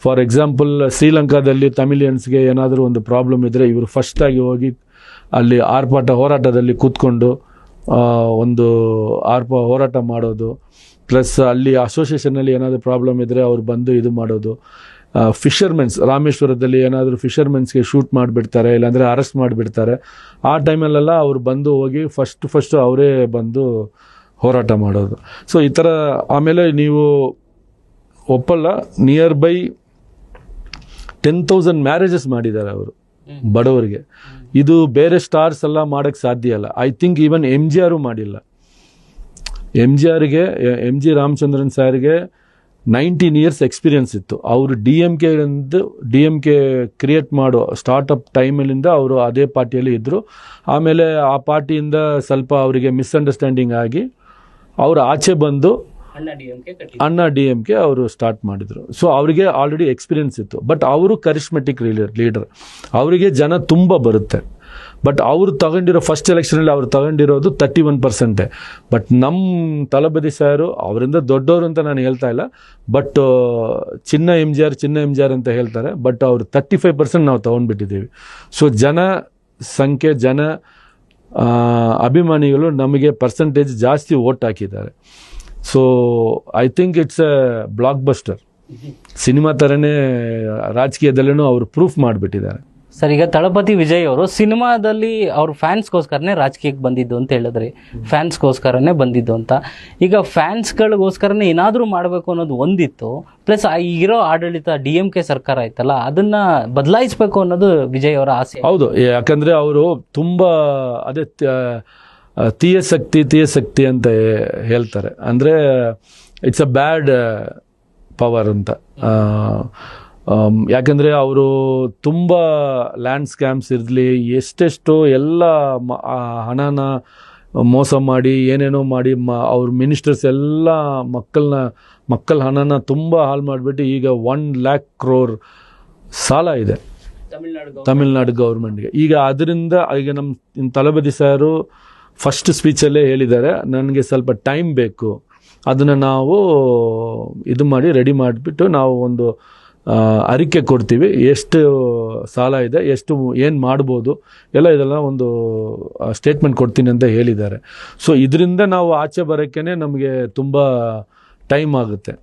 S2: ಫಾರ್ ಎಕ್ಸಾಂಪಲ್, ಶ್ರೀಲಂಕಾದಲ್ಲಿ ತಮಿಳಿಯನ್ಸ್ಗೆ ಏನಾದರೂ ಒಂದು ಪ್ರಾಬ್ಲಮ್ ಇದ್ದರೆ ಇವರು ಫಸ್ಟಾಗಿ ಹೋಗಿ ಅಲ್ಲಿ ಹೋರಾಟದಲ್ಲಿ ಕೂತ್ಕೊಂಡು ಒಂದು ಹೋರಾಟ ಮಾಡೋದು. ಪ್ಲಸ್ ಅಲ್ಲಿ ಅಸೋಸಿಯೇಷನಲ್ಲಿ ಏನಾದರೂ ಪ್ರಾಬ್ಲಮ್ ಇದ್ದರೆ ಅವ್ರು ಬಂದು ಇದು ಮಾಡೋದು. ಫಿಷರ್ಮೆನ್ಸ್, ರಾಮೇಶ್ವರದಲ್ಲಿ ಏನಾದರೂ ಫಿಷರ್ಮೆನ್ಸ್ಗೆ ಶೂಟ್ ಮಾಡಿಬಿಡ್ತಾರೆ, ಇಲ್ಲಾಂದರೆ ಅರೆಸ್ಟ್ ಮಾಡಿಬಿಡ್ತಾರೆ. ಆ ಟೈಮಲ್ಲೆಲ್ಲ ಅವ್ರು ಬಂದು ಹೋಗಿ ಫಸ್ಟ್ ಅವರೇ ಬಂದು ಹೋರಾಟ ಮಾಡೋದು. ಸೊ ಈ ಥರ. ಆಮೇಲೆ ನೀವು ಒಪ್ಪಲ್ಲ, ನಿಯರ್ ಬೈ 10,000 ಮ್ಯಾರೇಜಸ್ ಮಾಡಿದ್ದಾರೆ ಅವರು ಬಡವರಿಗೆ. ಇದು ಬೇರೆ ಸ್ಟಾರ್ಸ್ ಎಲ್ಲ ಮಾಡೋಕ್ಕೆ ಸಾಧ್ಯ ಇಲ್ಲ. ಐ ಥಿಂಕ್ ಈವನ್ MGR ಮಾಡಿಲ್ಲ. MGRಗೆ, MG ರಾಮಚಂದ್ರನ್ ಸಾರ್ಗೆ 19 years ಎಕ್ಸ್ಪೀರಿಯನ್ಸ್ ಇತ್ತು. ಅವರು ಡಿ ಎಂ ಕೆ ಕ್ರಿಯೇಟ್ ಮಾಡೋ ಸ್ಟಾರ್ಟ್ಅಪ್ ಟೈಮಲ್ಲಿಂದ ಅವರು ಅದೇ ಪಾರ್ಟಿಯಲ್ಲಿ ಇದ್ದರು. ಆಮೇಲೆ ಆ ಪಾರ್ಟಿಯಿಂದ ಸ್ವಲ್ಪ ಅವರಿಗೆ ಮಿಸ್ಅಂಡರ್ಸ್ಟ್ಯಾಂಡಿಂಗ್ ಆಗಿ ಅವರು ಆಚೆ ಬಂದು ಅಣ್ಣಾ ಡಿ ಎಂ ಕೆ ಅವರು ಸ್ಟಾರ್ಟ್ ಮಾಡಿದ್ರು. ಸೊ ಅವರಿಗೆ ಆಲ್ರೆಡಿ ಎಕ್ಸ್ಪೀರಿಯನ್ಸ್ ಇತ್ತು. ಬಟ್ ಅವರು ಕರಿಸ್ಮೆಟಿಕ್ ಲೀಡರ್, ಅವರಿಗೆ ಜನ ತುಂಬ ಬರುತ್ತೆ. ಬಟ್ ಅವರು ತಗೊಂಡಿರೋ ಫಸ್ಟ್ ಎಲೆಕ್ಷನಲ್ಲಿ ಅವ್ರು ತಗೊಂಡಿರೋದು 31%. ಬಟ್ ನಮ್ಮ ತಳಬದಿ ಸಾರು ಅವರಿಂದ ದೊಡ್ಡವರು ಅಂತ ನಾನು ಹೇಳ್ತಾ ಇಲ್ಲ, ಬಟ್ ಚಿನ್ನ ಎಮ್ ಜಿ ಆರ್ ಅಂತ ಹೇಳ್ತಾರೆ. ಬಟ್ ಅವರು 35% ನಾವು ತಗೊಂಡ್ಬಿಟ್ಟಿದ್ದೀವಿ. ಸೊ ಜನ ಸಂಖ್ಯೆ, ಜನ ಅಭಿಮಾನಿಗಳು ನಮಗೆ ಪರ್ಸೆಂಟೇಜ್ ಜಾಸ್ತಿ ವೋಟ್ ಹಾಕಿದ್ದಾರೆ. So I think it's a blockbuster. Cinema ಥರನೇ ರಾಜಕೀಯದಲ್ಲೂ ಅವರು ಪ್ರೂಫ್ ಮಾಡಿಬಿಟ್ಟಿದ್ದಾರೆ.
S1: ಸರ್, ಈಗ ತಳಪತಿ ವಿಜಯ್ ಅವರು ಸಿನಿಮಾದಲ್ಲಿ ಅವ್ರ ಫ್ಯಾನ್ಸ್ಗೋಸ್ಕರನೇ ರಾಜಕೀಯಕ್ಕೆ ಬಂದಿದ್ದು ಅಂತ ಹೇಳಿದ್ರಿ. ಫ್ಯಾನ್ಸ್ಗೋಸ್ಕರನೇ ಬಂದಿದ್ದು ಅಂತ. ಈಗ ಫ್ಯಾನ್ಸ್ಗಳಿಗೋಸ್ಕರನೇ ಏನಾದರೂ ಮಾಡಬೇಕು ಅನ್ನೋದು ಒಂದಿತ್ತು. ಪ್ಲಸ್ ಈಗಿರೋ ಆಡಳಿತ DMK ಸರ್ಕಾರ ಆಯ್ತಲ್ಲ, ಅದನ್ನ ಬದಲಾಯಿಸಬೇಕು ಅನ್ನೋದು ವಿಜಯ್ ಅವರ ಆಸೆ.
S2: ಹೌದು, ಯಾಕಂದರೆ ಅವರು ತುಂಬ ಅದೇ ತೀಯ ಶಕ್ತಿ ಅಂತ ಹೇಳ್ತಾರೆ. ಅಂದರೆ ಇಟ್ಸ್ ಅ ಬ್ಯಾಡ್ ಪವರ್ ಅಂತ. ಯಾಕಂದರೆ ಅವರು ತುಂಬ ಲ್ಯಾಂಡ್ ಸ್ಕ್ಯಾಮ್ಸ್ ಇರಲಿ, ಎಷ್ಟೆಷ್ಟು ಎಲ್ಲ ಹಣನ ಮೋಸ ಮಾಡಿ ಏನೇನೋ ಮಾಡಿ ಅವ್ರ ಮಿನಿಸ್ಟರ್ಸ್ ಎಲ್ಲ ಮಕ್ಕಳ ಹಣನ ತುಂಬ ಹಾಳು ಮಾಡಿಬಿಟ್ಟು ಈಗ 1 lakh crore ಸಾಲ ಇದೆ ತಮಿಳ್ನಾಡು ಗೌರ್ಮೆಂಟ್ಗೆ. ಈಗ ಅದರಿಂದ ಈಗ ನಮ್ಮ ತಳಬದಿ ಸಾರು ಫಸ್ಟ್ ಸ್ಪೀಚಲ್ಲೇ ಹೇಳಿದ್ದಾರೆ, ನನಗೆ ಸ್ವಲ್ಪ ಟೈಮ್ ಬೇಕು, ಅದನ್ನು ನಾವು ಇದು ಮಾಡಿ ರೆಡಿ ಮಾಡಿಬಿಟ್ಟು ನಾವು ಒಂದು ಅರಿಕೆ ಕೊಡ್ತೀವಿ, ಎಷ್ಟು ಸಾಲ ಇದೆ, ಎಷ್ಟು ಏನು ಮಾಡ್ಬೋದು ಇದೆಲ್ಲ ಒಂದು ಸ್ಟೇಟ್ಮೆಂಟ್ ಕೊಡ್ತೀನಿ ಅಂತ ಹೇಳಿದ್ದಾರೆ. ಸೊ ಇದರಿಂದ ನಾವು ಆಚೆ ಬರೋಕ್ಕೇ ನಮಗೆ ತುಂಬ ಟೈಮ್ ಆಗುತ್ತೆ.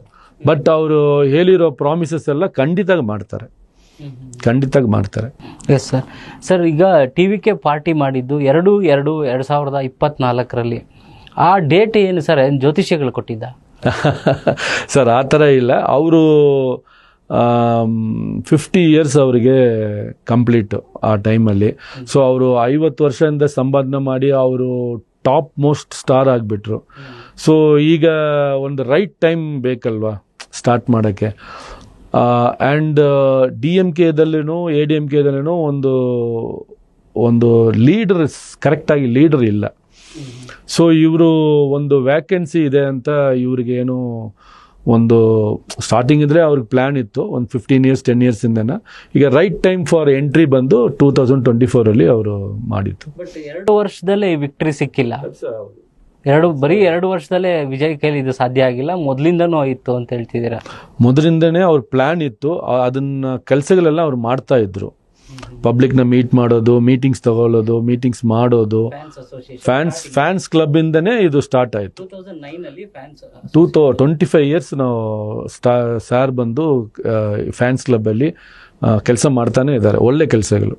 S2: ಬಟ್ ಅವರು ಹೇಳಿರೋ ಪ್ರಾಮಿಸಸ್ ಎಲ್ಲ ಖಂಡಿತ ಮಾಡ್ತಾರೆ.
S1: S sir. ಸರ್, ಈಗ TVK ಪಾರ್ಟಿ ಮಾಡಿದ್ದು 2/2/2024 ಆ ಡೇಟ್ ಏನು ಸರ್? ಜ್ಯೋತಿಷ್ಯಗಳು ಕೊಟ್ಟಿದ್ದ?
S2: ಸರ್, ಆ ಥರ ಇಲ್ಲ. ಅವರು 50 years ಅವರಿಗೆ ಕಂಪ್ಲೀಟು ಆ ಟೈಮಲ್ಲಿ. ಸೊ ಅವರು 50 ವರ್ಷದಿಂದ ಸಂಪಾದನೆ ಮಾಡಿ ಅವರು ಟಾಪ್ ಮೋಸ್ಟ್ ಸ್ಟಾರ್ ಆಗಿಬಿಟ್ರು. ಸೊ ಈಗ ಒಂದು ರೈಟ್ ಟೈಮ್ ಬೇಕಲ್ವಾ ಸ್ಟಾರ್ಟ್ ಮಾಡೋಕ್ಕೆ. ಆ್ಯಂಡ್ DMKದಲ್ಲೂ ADMKದಲ್ಲೂ ಒಂದು ಲೀಡರ್, ಕರೆಕ್ಟಾಗಿ ಲೀಡರ್ ಇಲ್ಲ. ಸೊ ಇವರು ಒಂದು ವ್ಯಾಕೆನ್ಸಿ ಇದೆ ಅಂತ ಇವ್ರಿಗೇನು ಒಂದು ಸ್ಟಾರ್ಟಿಂಗ್ ಇದ್ರೆ ಅವ್ರಿಗೆ ಪ್ಲ್ಯಾನ್ ಇತ್ತು, ಒಂದು 15 years 10 years ಇಂದನ. ಈಗ ರೈಟ್ ಟೈಮ್ ಫಾರ್ ಎಂಟ್ರಿ ಬಂದು 2024 ಅವರು ಮಾಡಿತ್ತು.
S1: ಬಟ್ 2 ವರ್ಷದಲ್ಲೇ ವಿಕ್ಟ್ರಿ ಸಿಕ್ಕಿಲ್ಲ. ಬರೀ 2 ವರ್ಷದಲ್ಲೇ ವಿಜಯ್ ಕೈಲಿ ಇದು ಸಾಧ್ಯ ಆಗಿಲ್ಲ, ಮೊದಲಿಂದನೂ ಇತ್ತು ಅಂತ ಹೇಳ್ತಿದ್ದೀರಾ?
S2: ಮೊದಲಿಂದನೇ ಅವ್ರ ಪ್ಲ್ಯಾನ್ ಇತ್ತು, ಅದನ್ನ ಕೆಲಸಗಳೆಲ್ಲ ಅವ್ರು ಮಾಡ್ತಾ ಇದ್ರು. ಪಬ್ಲಿಕ್ನ ಮೀಟ್ ಮಾಡೋದು, ಮೀಟಿಂಗ್ಸ್ ತಗೊಳ್ಳೋದು, ಮೀಟಿಂಗ್ಸ್ ಮಾಡೋದು. ಫ್ಯಾನ್ಸ್ ಕ್ಲಬ್ ಇಂದನೇ ಇದು ಸ್ಟಾರ್ಟ್ ಆಯಿತು. 25 years ನಾವು ಸಾರ್ ಬಂದು ಫ್ಯಾನ್ಸ್ ಕ್ಲಬ್ಬಲ್ಲಿ ಕೆಲಸ ಮಾಡ್ತಾನೆ ಇದ್ದಾರೆ. ಒಳ್ಳೆ ಕೆಲಸಗಳು.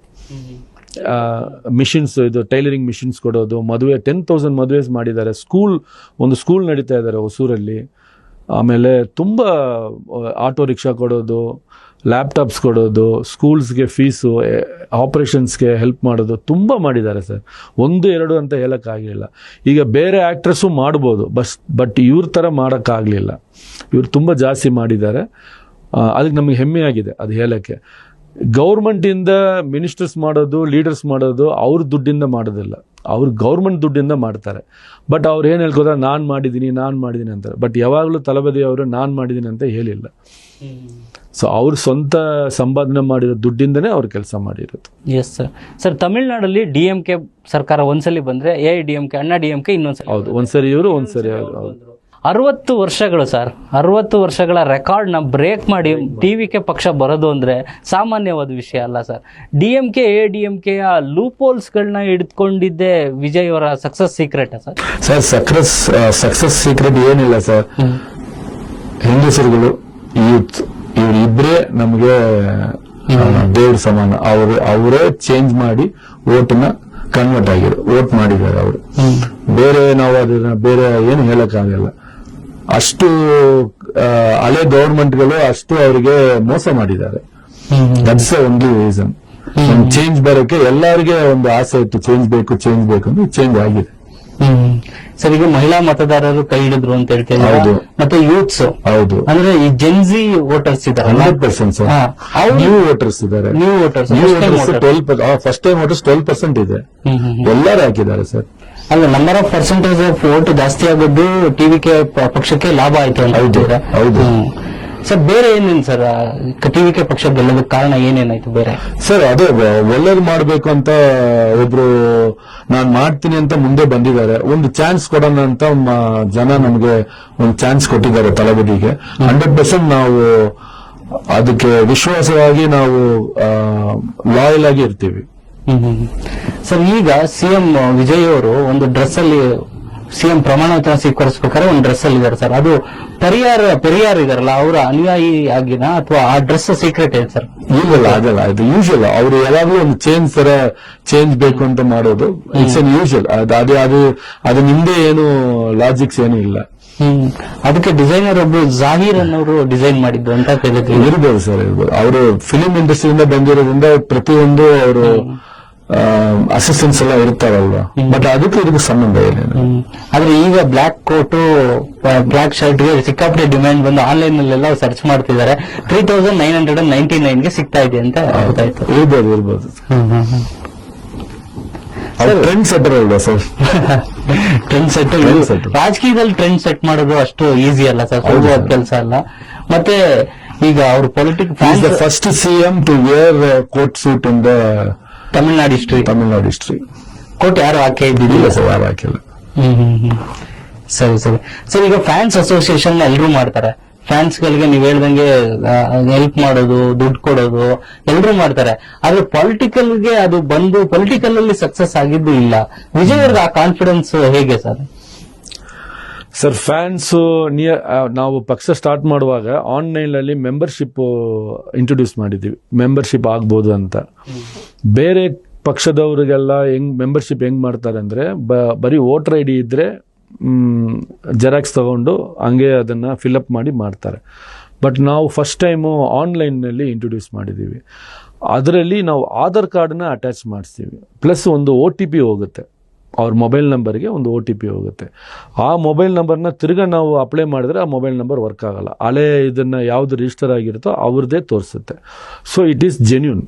S2: ಮಿಷಿನ್ಸ್, ಇದು ಟೈಲರಿಂಗ್ ಮಿಷಿನ್ಸ್ ಕೊಡೋದು, ಮದುವೆ 10,000 ಮದುವೆಸ್ ಮಾಡಿದ್ದಾರೆ. ಒಂದು ಸ್ಕೂಲ್ ನಡೀತಾ ಇದ್ದಾರೆ ಹೊಸೂರಲ್ಲಿ. ಆಮೇಲೆ ತುಂಬ ಆಟೋ ರಿಕ್ಷಾ ಕೊಡೋದು, ಲ್ಯಾಪ್ಟಾಪ್ಸ್ ಕೊಡೋದು, ಸ್ಕೂಲ್ಸ್ಗೆ ಫೀಸು, ಆಪ್ರೇಷನ್ಸ್ಗೆ ಹೆಲ್ಪ್ ಮಾಡೋದು ತುಂಬ ಮಾಡಿದ್ದಾರೆ ಸರ್. 1-2 ಅಂತ ಹೇಳೋಕ್ಕಾಗಲಿಲ್ಲ. ಈಗ ಬೇರೆ ಆ್ಯಕ್ಟ್ರಸ್ಸು ಮಾಡ್ಬೋದು, ಬಟ್ ಇವ್ರ ಥರ ಮಾಡೋಕ್ಕಾಗಲಿಲ್ಲ. ಇವ್ರು ತುಂಬ ಜಾಸ್ತಿ ಮಾಡಿದ್ದಾರೆ. ಅದಕ್ಕೆ ನಮಗೆ ಹೆಮ್ಮೆ ಆಗಿದೆ ಅದು ಹೇಳೋಕ್ಕೆ. ಗೌರ್ಮೆಂಟಿಂದ ಮಿನಿಸ್ಟರ್ಸ್ ಮಾಡೋದು, ಲೀಡರ್ಸ್ ಮಾಡೋದು ಅವ್ರ ದುಡ್ಡಿಂದ ಮಾಡೋದಿಲ್ಲ, ಅವ್ರು ಗೌರ್ಮೆಂಟ್ ದುಡ್ಡಿಂದ ಮಾಡ್ತಾರೆ. ಬಟ್ ಅವ್ರು ಏನು ಹೇಳ್ಕೋತಾರೆ, ನಾನು ಮಾಡಿದ್ದೀನಿ ಅಂತಾರೆ. ಬಟ್ ಯಾವಾಗಲೂ ತಳಬದಿ ಅವರು ನಾನು ಮಾಡಿದ್ದೀನಿ ಅಂತ ಹೇಳಿಲ್ಲ. ಸೊ ಅವ್ರು ಸ್ವಂತ ಸಂಪಾದನೆ ಮಾಡಿರೋ ದುಡ್ಡಿಂದನೇ ಅವ್ರು ಕೆಲಸ ಮಾಡಿರೋದು.
S1: S sir. ಸರ್, ತಮಿಳ್ನಾಡಲ್ಲಿ DMK ಸರ್ಕಾರ ಒಂದ್ಸಲಿ ಬಂದರೆ AIDMK, ಅಣ್ಣಾ DMK ಇನ್ನೊಂದ್ಸಲಿ.
S2: ಹೌದು, ಒಂದ್ಸರಿ ಇವರು ಒಂದ್ಸರಿ ಅವರು.
S1: 60 ವರ್ಷಗಳು ಸರ್, 60 ವರ್ಷಗಳ ರೆಕಾರ್ಡ್ನ ಬ್ರೇಕ್ ಮಾಡಿ TVK ಪಕ್ಷ ಬರೋದು ಅಂದರೆ ಸಾಮಾನ್ಯವಾದ ವಿಷಯ ಅಲ್ಲ ಸರ್. DMK AIDMK ಲೂಪೋಲ್ಸ್ಗಳನ್ನ ಹಿಡ್ಕೊಂಡಿದ್ದೆ ವಿಜಯ್ ಅವರ success secret sir?
S2: Success secret ಏನಿಲ್ಲ ಸರ್. ಹೆಂಗಸರುಗಳು, ಯೂತ್, ಇವರಿಬ್ಬರೇ ನಮಗೆ ದೇವ್ರ ಸಮಾನ. ಅವರೇ ಚೇಂಜ್ ಮಾಡಿ ಓಟ್ನ ಕನ್ವರ್ಟ್ ವೋಟ್ ಮಾಡಿದ್ದಾರೆ ಅವರು. ನಾವು ಅದನ್ನ ಬೇರೆ ಏನು ಹೇಳಕ್ಕಾಗಲ್ಲ. ಅಷ್ಟು ಹಳೆ ಗೌರ್ಮೆಂಟ್ಗಳು ಅಷ್ಟು ಅವರಿಗೆ ಮೋಸ ಮಾಡಿದ್ದಾರೆ. That's only reason. ಚೇಂಜ್ ಬರೋಕೆ ಎಲ್ಲರಿಗೆ ಒಂದು ಆಸೆ ಇತ್ತು, ಚೇಂಜ್ ಬೇಕು ಅಂತ ಚೇಂಜ್ ಆಗಿದೆ.
S1: ಸರ್, ಈಗ ಮಹಿಳಾ ಮತದಾರರು ಕೈ ಹಿಡಿದ್ರು ಅಂತ ಹೇಳ್ತೀವಿ.
S2: ಹೌದು.
S1: ಮತ್ತೆ ಯೂತ್ಸ್,
S2: ಹೌದು,
S1: ಅಂದ್ರೆ ಈ ಜೆನ್ಜಿ ವೋಟರ್ಸ್ ಇದಾರಲ್ಲ,
S2: 100% ಸರ್. ನ್ಯೂ ವೋಟರ್ಸ್ ಇದ್ದಾರೆ.
S1: New voters
S2: 12% first time voters 12% ಇದೆ. ಎಲ್ಲರೂ ಹಾಕಿದ್ದಾರೆ ಸರ್.
S1: ಅಲ್ಲ, number of percentage of vote ಜಾಸ್ತಿ ಆಗೋದು ಟಿವಿಕೆ ಪಕ್ಷಕ್ಕೆ ಲಾಭ ಆಯ್ತು ಅಂತ ಹೇಳ್ತೀರಾ?
S2: ಹೌದು
S1: ಸರ್. ಬೇರೆ ಏನೇನು ಸರ್ ಟಿವಿಕೆ ಪಕ್ಷ ಗೆಲ್ಲೋದಕ್ಕೆ ಕಾರಣ ಏನೇನಾಯ್ತು ಬೇರೆ?
S2: ಸರ್, ಅದೇ ಒಳ್ಳೇದು ಮಾಡ್ಬೇಕು ಅಂತ ಒಬ್ರು ನಾನ್ ಮಾಡ್ತೀನಿ ಅಂತ ಮುಂದೆ ಬಂದಿದ್ದಾರೆ. ಒಂದು ಚಾನ್ಸ್ ಕೊಡೋಣ ಅಂತ ಜನ ನಮ್ಗೆ ಒಂದು ಚಾನ್ಸ್ ಕೊಟ್ಟಿದ್ದಾರೆ ತಳಬದಿಗೆ. 100% ನಾವು ಅದಕ್ಕೆ ವಿಶ್ವಾಸವಾಗಿ ನಾವು ಲಾಯಲ್ ಆಗಿ ಇರ್ತೀವಿ.
S1: ಸರ್, ಈಗ ಸಿಎಂ ವಿಜಯ್ ಅವರು ಒಂದು ಡ್ರೆಸ್ ಅಲ್ಲಿ ಸಿಎಂ ಪ್ರಮಾಣ ವಚನ ಸ್ವೀಕರಿಸಬೇಕಾದ್ರೆ ಒಂದು ಡ್ರೆಸ್ ಅಲ್ಲಿ ಇದಾರೆ ಸರ್. ಅದು ಪೆರಿಯಾರ್ ಇದಾರಲ್ಲ, ಅವರ ಅನುಯಾಯಿ ಆಗಿನ ಅಥವಾ ಆ ಡ್ರೆಸ್ ಸೀಕ್ರೆಟ್ ಇದೆ ಸರ್?
S2: ಇಲ್ಲ, ಆಗಲ್ಲ. ಇದು ಯೂಶುವಲ್. ಅವರು ಯಾವಾಗ್ಲೂ ಒಂದು ಚೇಂಜ್ ಬೇಕು ಅಂತ ಮಾಡೋದು. It's an usual. ಅದು ನಿಮ್ದೇ ಏನು ಲಾಜಿಕ್ಸ್ ಏನು ಇಲ್ಲ.
S1: ಅದಕ್ಕೆ ಡಿಸೈನರ್ ಒಬ್ರು ಜಾಹೀರ್ ಅನ್ನೋರು ಡಿಸೈನ್ ಮಾಡಿದ್ದು ಅಂತ ಕೇಳಿದ್ವಿ.
S2: ಇರ್ಬೋದು ಸರ್, ಇರ್ಬೋದು. ಅವರು ಫಿಲಿಂ ಇಂಡಸ್ಟ್ರಿಯಿಂದ ಬಂದಿರೋದ್ರಿಂದ ಪ್ರತಿಯೊಂದು ಅವರು ಅಸಿಸ್ಟೆಂಟ್ಸ್ ಎಲ್ಲ ಇರ್ತಾರಲ್ವಾ, ಬಟ್ ಇದಕ್ಕೆ ಸಂಬಂಧ ಏನೇನು.
S1: ಆದ್ರೆ ಈಗ ಬ್ಲಾಕ್ ಕೋಟು ಬ್ಲಾಕ್ ಶರ್ಟ್ ಗೆ ಸಿಕ್ಕಾಪಟ್ಟೆ ಡಿಮ್ಯಾಂಡ್ ಬಂದು ಆನ್ಲೈನ್ ನಲ್ಲೆಲ್ಲ ಸರ್ಚ್ ಮಾಡ್ತಿದ್ದಾರೆ. 3999 ಗೆ ಸಿಗ್ತಾ ಇದೆ ಅಂತ ಗೊತ್ತಾಯ್ತು.
S2: ಇರ್ಬೋದು. ಟ್ರೆಂಡ್ ಸೆಟ್ಟರ್ ಅಲ್ವಾ ಸರ್?
S1: Trend setter. ರಾಜಕೀಯದಲ್ಲಿ ಟ್ರೆಂಡ್ ಸೆಟ್ ಮಾಡೋದು ಅಷ್ಟು ಈಸಿ ಅಲ್ಲ ಸರ್, ಸುಲಭವಾದ ಕೆಲಸ ಅಲ್ಲ. ಮತ್ತೆ ಈಗ ಅವರು politics
S2: first CM to wear coat suit in the
S1: Tamil Nadu history. Coat ಯಾರು ಹಾಕೇ ಇದ್ದಿಲ್ಲ
S2: ಸರ್, ಯಾರು ಹಾಕಿಲ್ಲ.
S1: ಸರಿ. ಸರ್, ಈಗ ಫ್ಯಾನ್ಸ್ ಅಸೋಸಿಯೇಷನ್ ಎಲ್ಲರೂ ಮಾಡ್ತಾರೆ. ಫ್ಯಾನ್ಸ್ ಗಳಿಗೆ ನೀವ್ ಹೇಳ್ದಂಗೆ ಹೆಲ್ಪ್ ಮಾಡೋದು, ದುಡ್ಡು ಕೊಡೋದು ಎಲ್ಲರೂ ಮಾಡ್ತಾರೆ. ಆದ್ರೆ ಪೊಲಿಟಿಕಲ್ ಗೆ ಅದು ಬಂದು ಪೊಲಿಟಿಕಲ್ ಅಲ್ಲಿ ಸಕ್ಸಸ್ ಆಗಿದ್ದು ಇಲ್ಲ. ವಿಜಯ್ ಅವ್ರಿಗೆ ಆ ಕಾನ್ಫಿಡೆನ್ಸ್ ಹೇಗೆ ಸರ್?
S2: ಸರ್, ಫ್ಯಾನ್ಸ್ ನಾವು ಪಕ್ಷ ಸ್ಟಾರ್ಟ್ ಮಾಡುವಾಗ ಆನ್ಲೈನ್ ಅಲ್ಲಿ ಮೆಂಬರ್ಶಿಪ್ ಇಂಟ್ರೊಡ್ಯೂಸ್ ಮಾಡಿದೀವಿ. ಮೆಂಬರ್ಶಿಪ್ ಆಗ್ಬೋದು ಅಂತ. ಬೇರೆ ಪಕ್ಷದವರಿಗೆಲ್ಲ ಮೆಂಬರ್ಶಿಪ್ ಹೆಂಗ್ ಮಾಡ್ತಾರೆ ಅಂದ್ರೆ, ಬರೀ ವೋಟರ್ ಐಡಿ ಇದ್ರೆ ಜೆರಾಕ್ಸ್ ತಗೊಂಡು ಹಂಗೆ ಅದನ್ನ ಫಿಲ್ಅಪ್ ಮಾಡಿ ಮಾಡ್ತಾರೆ. ಬಟ್ ನಾವು ಫಸ್ಟ್ ಟೈಮು ಆನ್ಲೈನ್ನಲ್ಲಿ ಇಂಟ್ರೊಡ್ಯೂಸ್ ಮಾಡಿದ್ದೀವಿ. ಅದರಲ್ಲಿ ನಾವು ಆಧಾರ್ ಕಾರ್ಡ್ನ ಅಟ್ಯಾಚ್ ಮಾಡಿಸ್ತೀವಿ. ಪ್ಲಸ್ ಒಂದು OTP ಹೋಗುತ್ತೆ, ಅವ್ರ ಮೊಬೈಲ್ ನಂಬರ್ಗೆ ಒಂದು OTP ಹೋಗುತ್ತೆ. ಆ ಮೊಬೈಲ್ ನಂಬರ್ನ ತಿರ್ಗಾ ನಾವು ಅಪ್ಲೈ ಮಾಡಿದ್ರೆ ಆ ಮೊಬೈಲ್ ನಂಬರ್ ವರ್ಕ್ ಆಗಲ್ಲ. ಹಳೆ ಇದನ್ನ ಯಾವ್ದು ರಿಜಿಸ್ಟರ್ ಆಗಿರುತ್ತೋ ಅವ್ರದ್ದೇ ತೋರಿಸುತ್ತೆ. So it is genuine.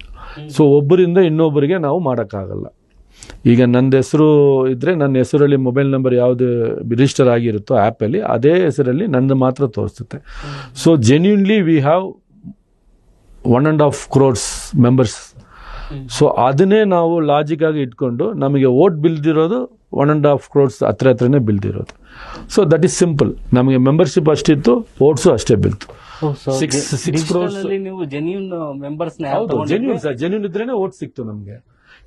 S2: So ಒಬ್ಬರಿಂದ ಇನ್ನೊಬ್ಬರಿಗೆ ನಾವು ಮಾಡೋಕ್ಕಾಗಲ್ಲ. ಈಗ ನನ್ನ ಹೆಸರು ಇದ್ರೆ ನನ್ನ ಹೆಸರಲ್ಲಿ ಮೊಬೈಲ್ ನಂಬರ್ ಯಾವ್ದು ರಿಜಿಸ್ಟರ್ ಆಗಿರುತ್ತೋ ಆ್ಯಪಲ್ಲಿ ಅದೇ ಹೆಸರಲ್ಲಿ ನಂದು ಮಾತ್ರ ತೋರಿಸುತ್ತೆ. So genuinely we have 1.5 crores members. So ಅದನ್ನೇ ನಾವು ಲಾಜಿಕ್ ಆಗಿ ಇಟ್ಕೊಂಡು ನಮಗೆ ವೋಟ್ ಬಿಲ್ದಿರೋದು 1.5 crores ಹತ್ರನೇ ಬಿಲ್ದಿರೋದು. So that is simple. ನಮಗೆ ಮೆಂಬರ್ಶಿಪ್ ಅಷ್ಟಿತ್ತು, ವೋಟ್ಸು ಅಷ್ಟೇ ಬಿಲ್ತು. 6 crores. ಜೆನ್ಯೂನ್ ಇದ್ರೇನೆ ವೋಟ್ ಸಿಕ್ತು ನಮ್ಗೆ.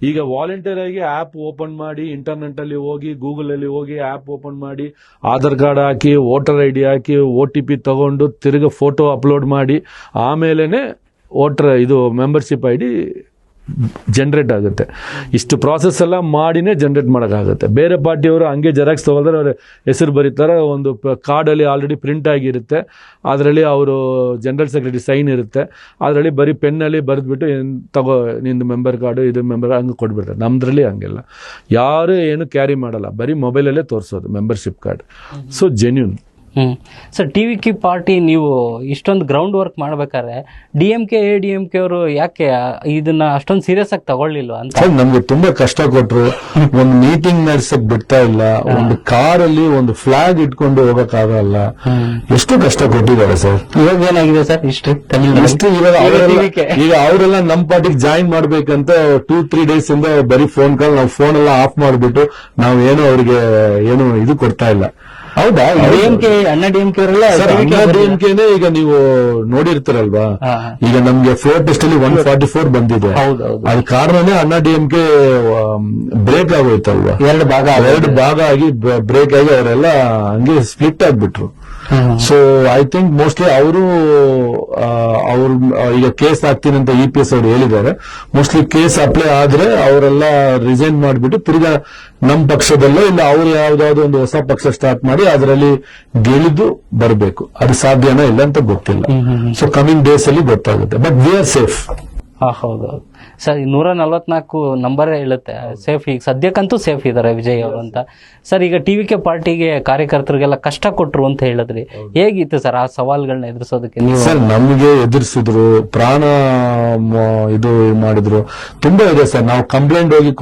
S2: ಈಗ ವಾಲಂಟಿಯರ್ ಆಗಿ ಆಪ್ ಓಪನ್ ಮಾಡಿ, ಇಂಟರ್ನೆಟ್ ಅಲ್ಲಿ ಹೋಗಿ, ಗೂಗಲ್ ಅಲ್ಲಿ ಹೋಗಿ ಆಪ್ ಓಪನ್ ಮಾಡಿ, ಆಧಾರ್ ಕಾರ್ಡ್ ಹಾಕಿ, ವೋಟರ್ ಐಡಿ ಹಾಕಿ, OTP ತಗೊಂಡು ತಿರ್ಗ ಫೋಟೋ ಅಪ್ಲೋಡ್ ಮಾಡಿ ಆಮೇಲೆನೆ ಮೆಂಬರ್ಶಿಪ್ ಐಡಿ ಜನರೇಟ್ ಆಗುತ್ತೆ. ಇಷ್ಟು ಪ್ರಾಸೆಸ್ ಎಲ್ಲ ಮಾಡಿನೇ ಜನರೇಟ್ ಮಾಡೋಕ್ಕಾಗುತ್ತೆ. ಬೇರೆ ಪಾರ್ಟಿಯವರು ಹಂಗೆ ಜೆರಾಕ್ಸ್ ತಗೊಳ್ತಾರೆ, ಅವ್ರ ಹೆಸರು ಬರೀತಾರೆ, ಒಂದು ಕಾರ್ಡಲ್ಲಿ ಆಲ್ರೆಡಿ ಪ್ರಿಂಟ್ ಆಗಿರುತ್ತೆ, ಅದರಲ್ಲಿ ಅವರು ಜನರಲ್ ಸೆಕ್ರೆಟರಿ ಸೈನ್ ಇರುತ್ತೆ, ಅದರಲ್ಲಿ ಬರೀ ಪೆನ್ನಲ್ಲಿ ಬರೆದ್ಬಿಟ್ಟು ತಗೋ ನಿಂದು ಮೆಂಬರ್ ಕಾರ್ಡು, ಇದು ಮೆಂಬರ್ ಹಂಗೆ ಕೊಟ್ಬಿಡ್ತಾರೆ. ನಮ್ದ್ರಲ್ಲಿ ಹಂಗೆಲ್ಲ ಯಾರು ಏನು ಕ್ಯಾರಿ ಮಾಡಲ್ಲ, ಬರೀ ಮೊಬೈಲಲ್ಲೇ ತೋರಿಸೋದು membership card. So genuine.
S1: Sir, TVK party ನೀವು ಇಷ್ಟೊಂದು ಗ್ರೌಂಡ್ ವರ್ಕ್ ಮಾಡ್ಬೇಕಾದ್ರೆ DMK ADMK ಅವರು ಯಾಕೆ ಇದನ್ನ ಅಷ್ಟೊಂದು ಸೀರಿಯಸ್ ಆಗಿ ತಗೊಳ್ಳಿಲ್ವಾ ಅಂತ?
S2: ನಮ್ಗೆ ತುಂಬಾ ಕಷ್ಟ ಕೊಟ್ರು. ಒಂದು ಮೀಟಿಂಗ್ ನಡ್ಸಕ್ ಬಿಡ್ತಾ ಇಲ್ಲ, ಒಂದು ಕಾರಲ್ಲಿ ಒಂದು ಫ್ಲಾಗ್ ಇಟ್ಕೊಂಡು ಹೋಗಕ್ಕಾಗಲ್ಲ, ಎಷ್ಟು ಕಷ್ಟ ಕೊಟ್ಟಿದ್ದಾರೆ ಸರ್.
S1: ಇವಾಗ ಏನಾಗಿದೆ ಸರ್
S2: ಈಗ ಅವರೆಲ್ಲ ನಮ್ ಪಾರ್ಟಿಗೆ ಜಾಯಿನ್ ಮಾಡ್ಬೇಕಂತ 2-3 days ಇಂದ ಬರೀ ಫೋನ್ ಕಾಲ್, ನಾವು ಫೋನ್ ಎಲ್ಲ ಆಫ್ ಮಾಡ್ಬಿಟ್ಟು ನಾವು ಏನು ಅವ್ರಿಗೆ ಏನು ಇದು ಕೊಡ್ತಾ ಇಲ್ಲ.
S1: ಹೌದಾ? DMK
S2: ಈಗ ನೀವು ನೋಡಿರ್ತೀರಲ್ವಾ, ಈಗ ನಮ್ಗೆ ಫ್ಲೋರ್ ಟೆಸ್ಟ್ ಅಲ್ಲಿ 144 ಬಂದಿದೆ. ಅದ್ ಕಾರಣನೇ DMK ಬ್ರೇಕ್ ಆಗೋಯ್ತಲ್ವಾ, ಎರಡು ಭಾಗ ಆಗಿ ಬ್ರೇಕ್ ಆಗಿ ಅವರೆಲ್ಲ ಹಂಗೆ ಸ್ಪ್ಲಿಟ್ ಆಗ್ಬಿಟ್ರು. ಸೊ ಐ ಥಿಂಕ್ ಮೋಸ್ಟ್ಲಿ ಅವರು ಈಗ ಕೇಸ್ ಹಾಕ್ತೀನಿ ಅಂತ EPS ಅವರು ಹೇಳಿದ್ದಾರೆ. ಮೋಸ್ಟ್ಲಿ ಕೇಸ್ ಅಪ್ಲೈ ಆದ್ರೆ ಅವರೆಲ್ಲ ರಿಸೈನ್ ಮಾಡಿಬಿಟ್ಟು ತಿರ್ಗಾ ನಮ್ ಪಕ್ಷದಲ್ಲೋ ಇಲ್ಲ ಅವ್ರು ಯಾವ್ದಾದ್ರು ಒಂದು ಹೊಸ ಪಕ್ಷ ಸ್ಟಾರ್ಟ್ ಮಾಡಿ ಅದರಲ್ಲಿ ಗೆಳಿದು ಬರಬೇಕು. ಅದು ಸಾಧ್ಯನಾ ಇಲ್ಲ ಅಂತ ಗೊತ್ತಿಲ್ಲ. ಸೊ ಕಮಿಂಗ್ ಡೇಸ್ ಅಲ್ಲಿ ಗೊತ್ತಾಗುತ್ತೆ. But we are safe.
S1: ಹೌದು ಸರ್, 144 ನಂಬರ್ ಹೇಳುತ್ತೆ ಸೇಫ್. ಈಗ ಸದ್ಯಕ್ಕಂತೂ ಸೇಫ್ ಇದ್ದಾರೆ ವಿಜಯ್ ಅವರು ಅಂತ. ಸರ್, ಈಗ ಟಿವಿಕೆ ಪಾರ್ಟಿಗೆ ಕಾರ್ಯಕರ್ತರಿಗೆಲ್ಲ ಕಷ್ಟ ಕೊಟ್ರು ಅಂತ ಹೇಳಿದ್ರಿ, ಹೇಗಿತ್ತು ಸರ್ ಆ ಸವಾಲ್ಗಳನ್ನ ಎದುರಿಸೋದಕ್ಕೆ ನೀವು?
S2: ಸರ್, ನಮ್ಗೆ ಎದುರಿಸಿದ್ರು, ಪ್ರಾಣ ಇದು ಮಾಡಿದ್ರು, ತುಂಬಾ ಇದೆ ಸರ್. ನಾವು ಕಂಪ್ಲೇಂಟ್ ಹೋಗಿ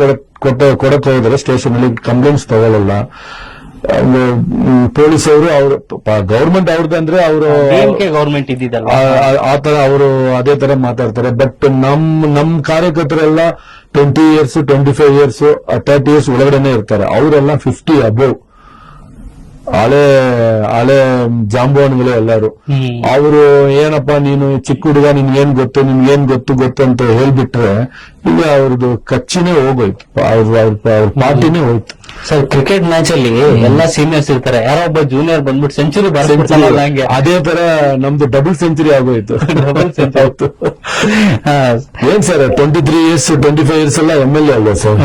S2: ಕೊಡಕ್ ಹೋದ್ರೆ ಸ್ಟೇಷನ್ ಅಲ್ಲಿ ಕಂಪ್ಲೇಂಟ್ಸ್ ತಗೊಳ್ಳಲ್ಲ. ಪೊಲೀಸ್ ಅವರು ಗೌರ್ಮೆಂಟ್ ಅವ್ರದಂದ್ರೆ ಅವರು
S1: ಗೌರ್ಮೆಂಟ್ ಇದ್ದಿದ್ದಲ್ಲ,
S2: ಆತರ ಅವರು ಅದೇ ತರ ಮಾತಾಡ್ತಾರೆ. ಬಟ್ ನಮ್ ಕಾರ್ಯಕರ್ತರೆಲ್ಲ 20 years 25 years 30 years ಒಳಗಡೆನೆ ಇರ್ತಾರೆ. ಅವರೆಲ್ಲ 50 above ಹಳೆ ಜಾಂಬುವನ್ಗಳು ಎಲ್ಲಾರು. ಅವರು ಏನಪ್ಪಾ ನೀನು ಚಿಕ್ಕ ಹುಡುಗ, ನಿನ್ಗೇನ್ ಗೊತ್ತು ಅಂತ ಹೇಳ್ಬಿಟ್ರೆ ಈಗ ಅವ್ರದ್ದು ಕಚ್ಚಿನೇ ಹೋಗೋಯ್ತು, ಅವ್ರ ಪಾರ್ಟಿನೇ ಹೋಯ್ತು.
S1: ಸರ್, ಕ್ರಿಕೆಟ್ ಮ್ಯಾಚ್ ಅಲ್ಲಿ ಎಲ್ಲಾ ಸೀನಿಯರ್ಸ್ ಇರ್ತಾರೆ, ಯಾರೋ ಒಬ್ಬ ಜೂನಿಯರ್ ಬಂದ್ಬಿಟ್ಟು ಸೆಂಚುರಿ ಹಂಗೆ,
S2: ಅದೇ ತರ ನಮ್ದು ಡಬಲ್ ಸೆಂಚುರಿ ಆಗೋಯ್ತು. ಏನ್ ಸರ್, 23 years 25 years ಎಲ್ಲ MLA ಅಲ್ವಾ ಸರ್?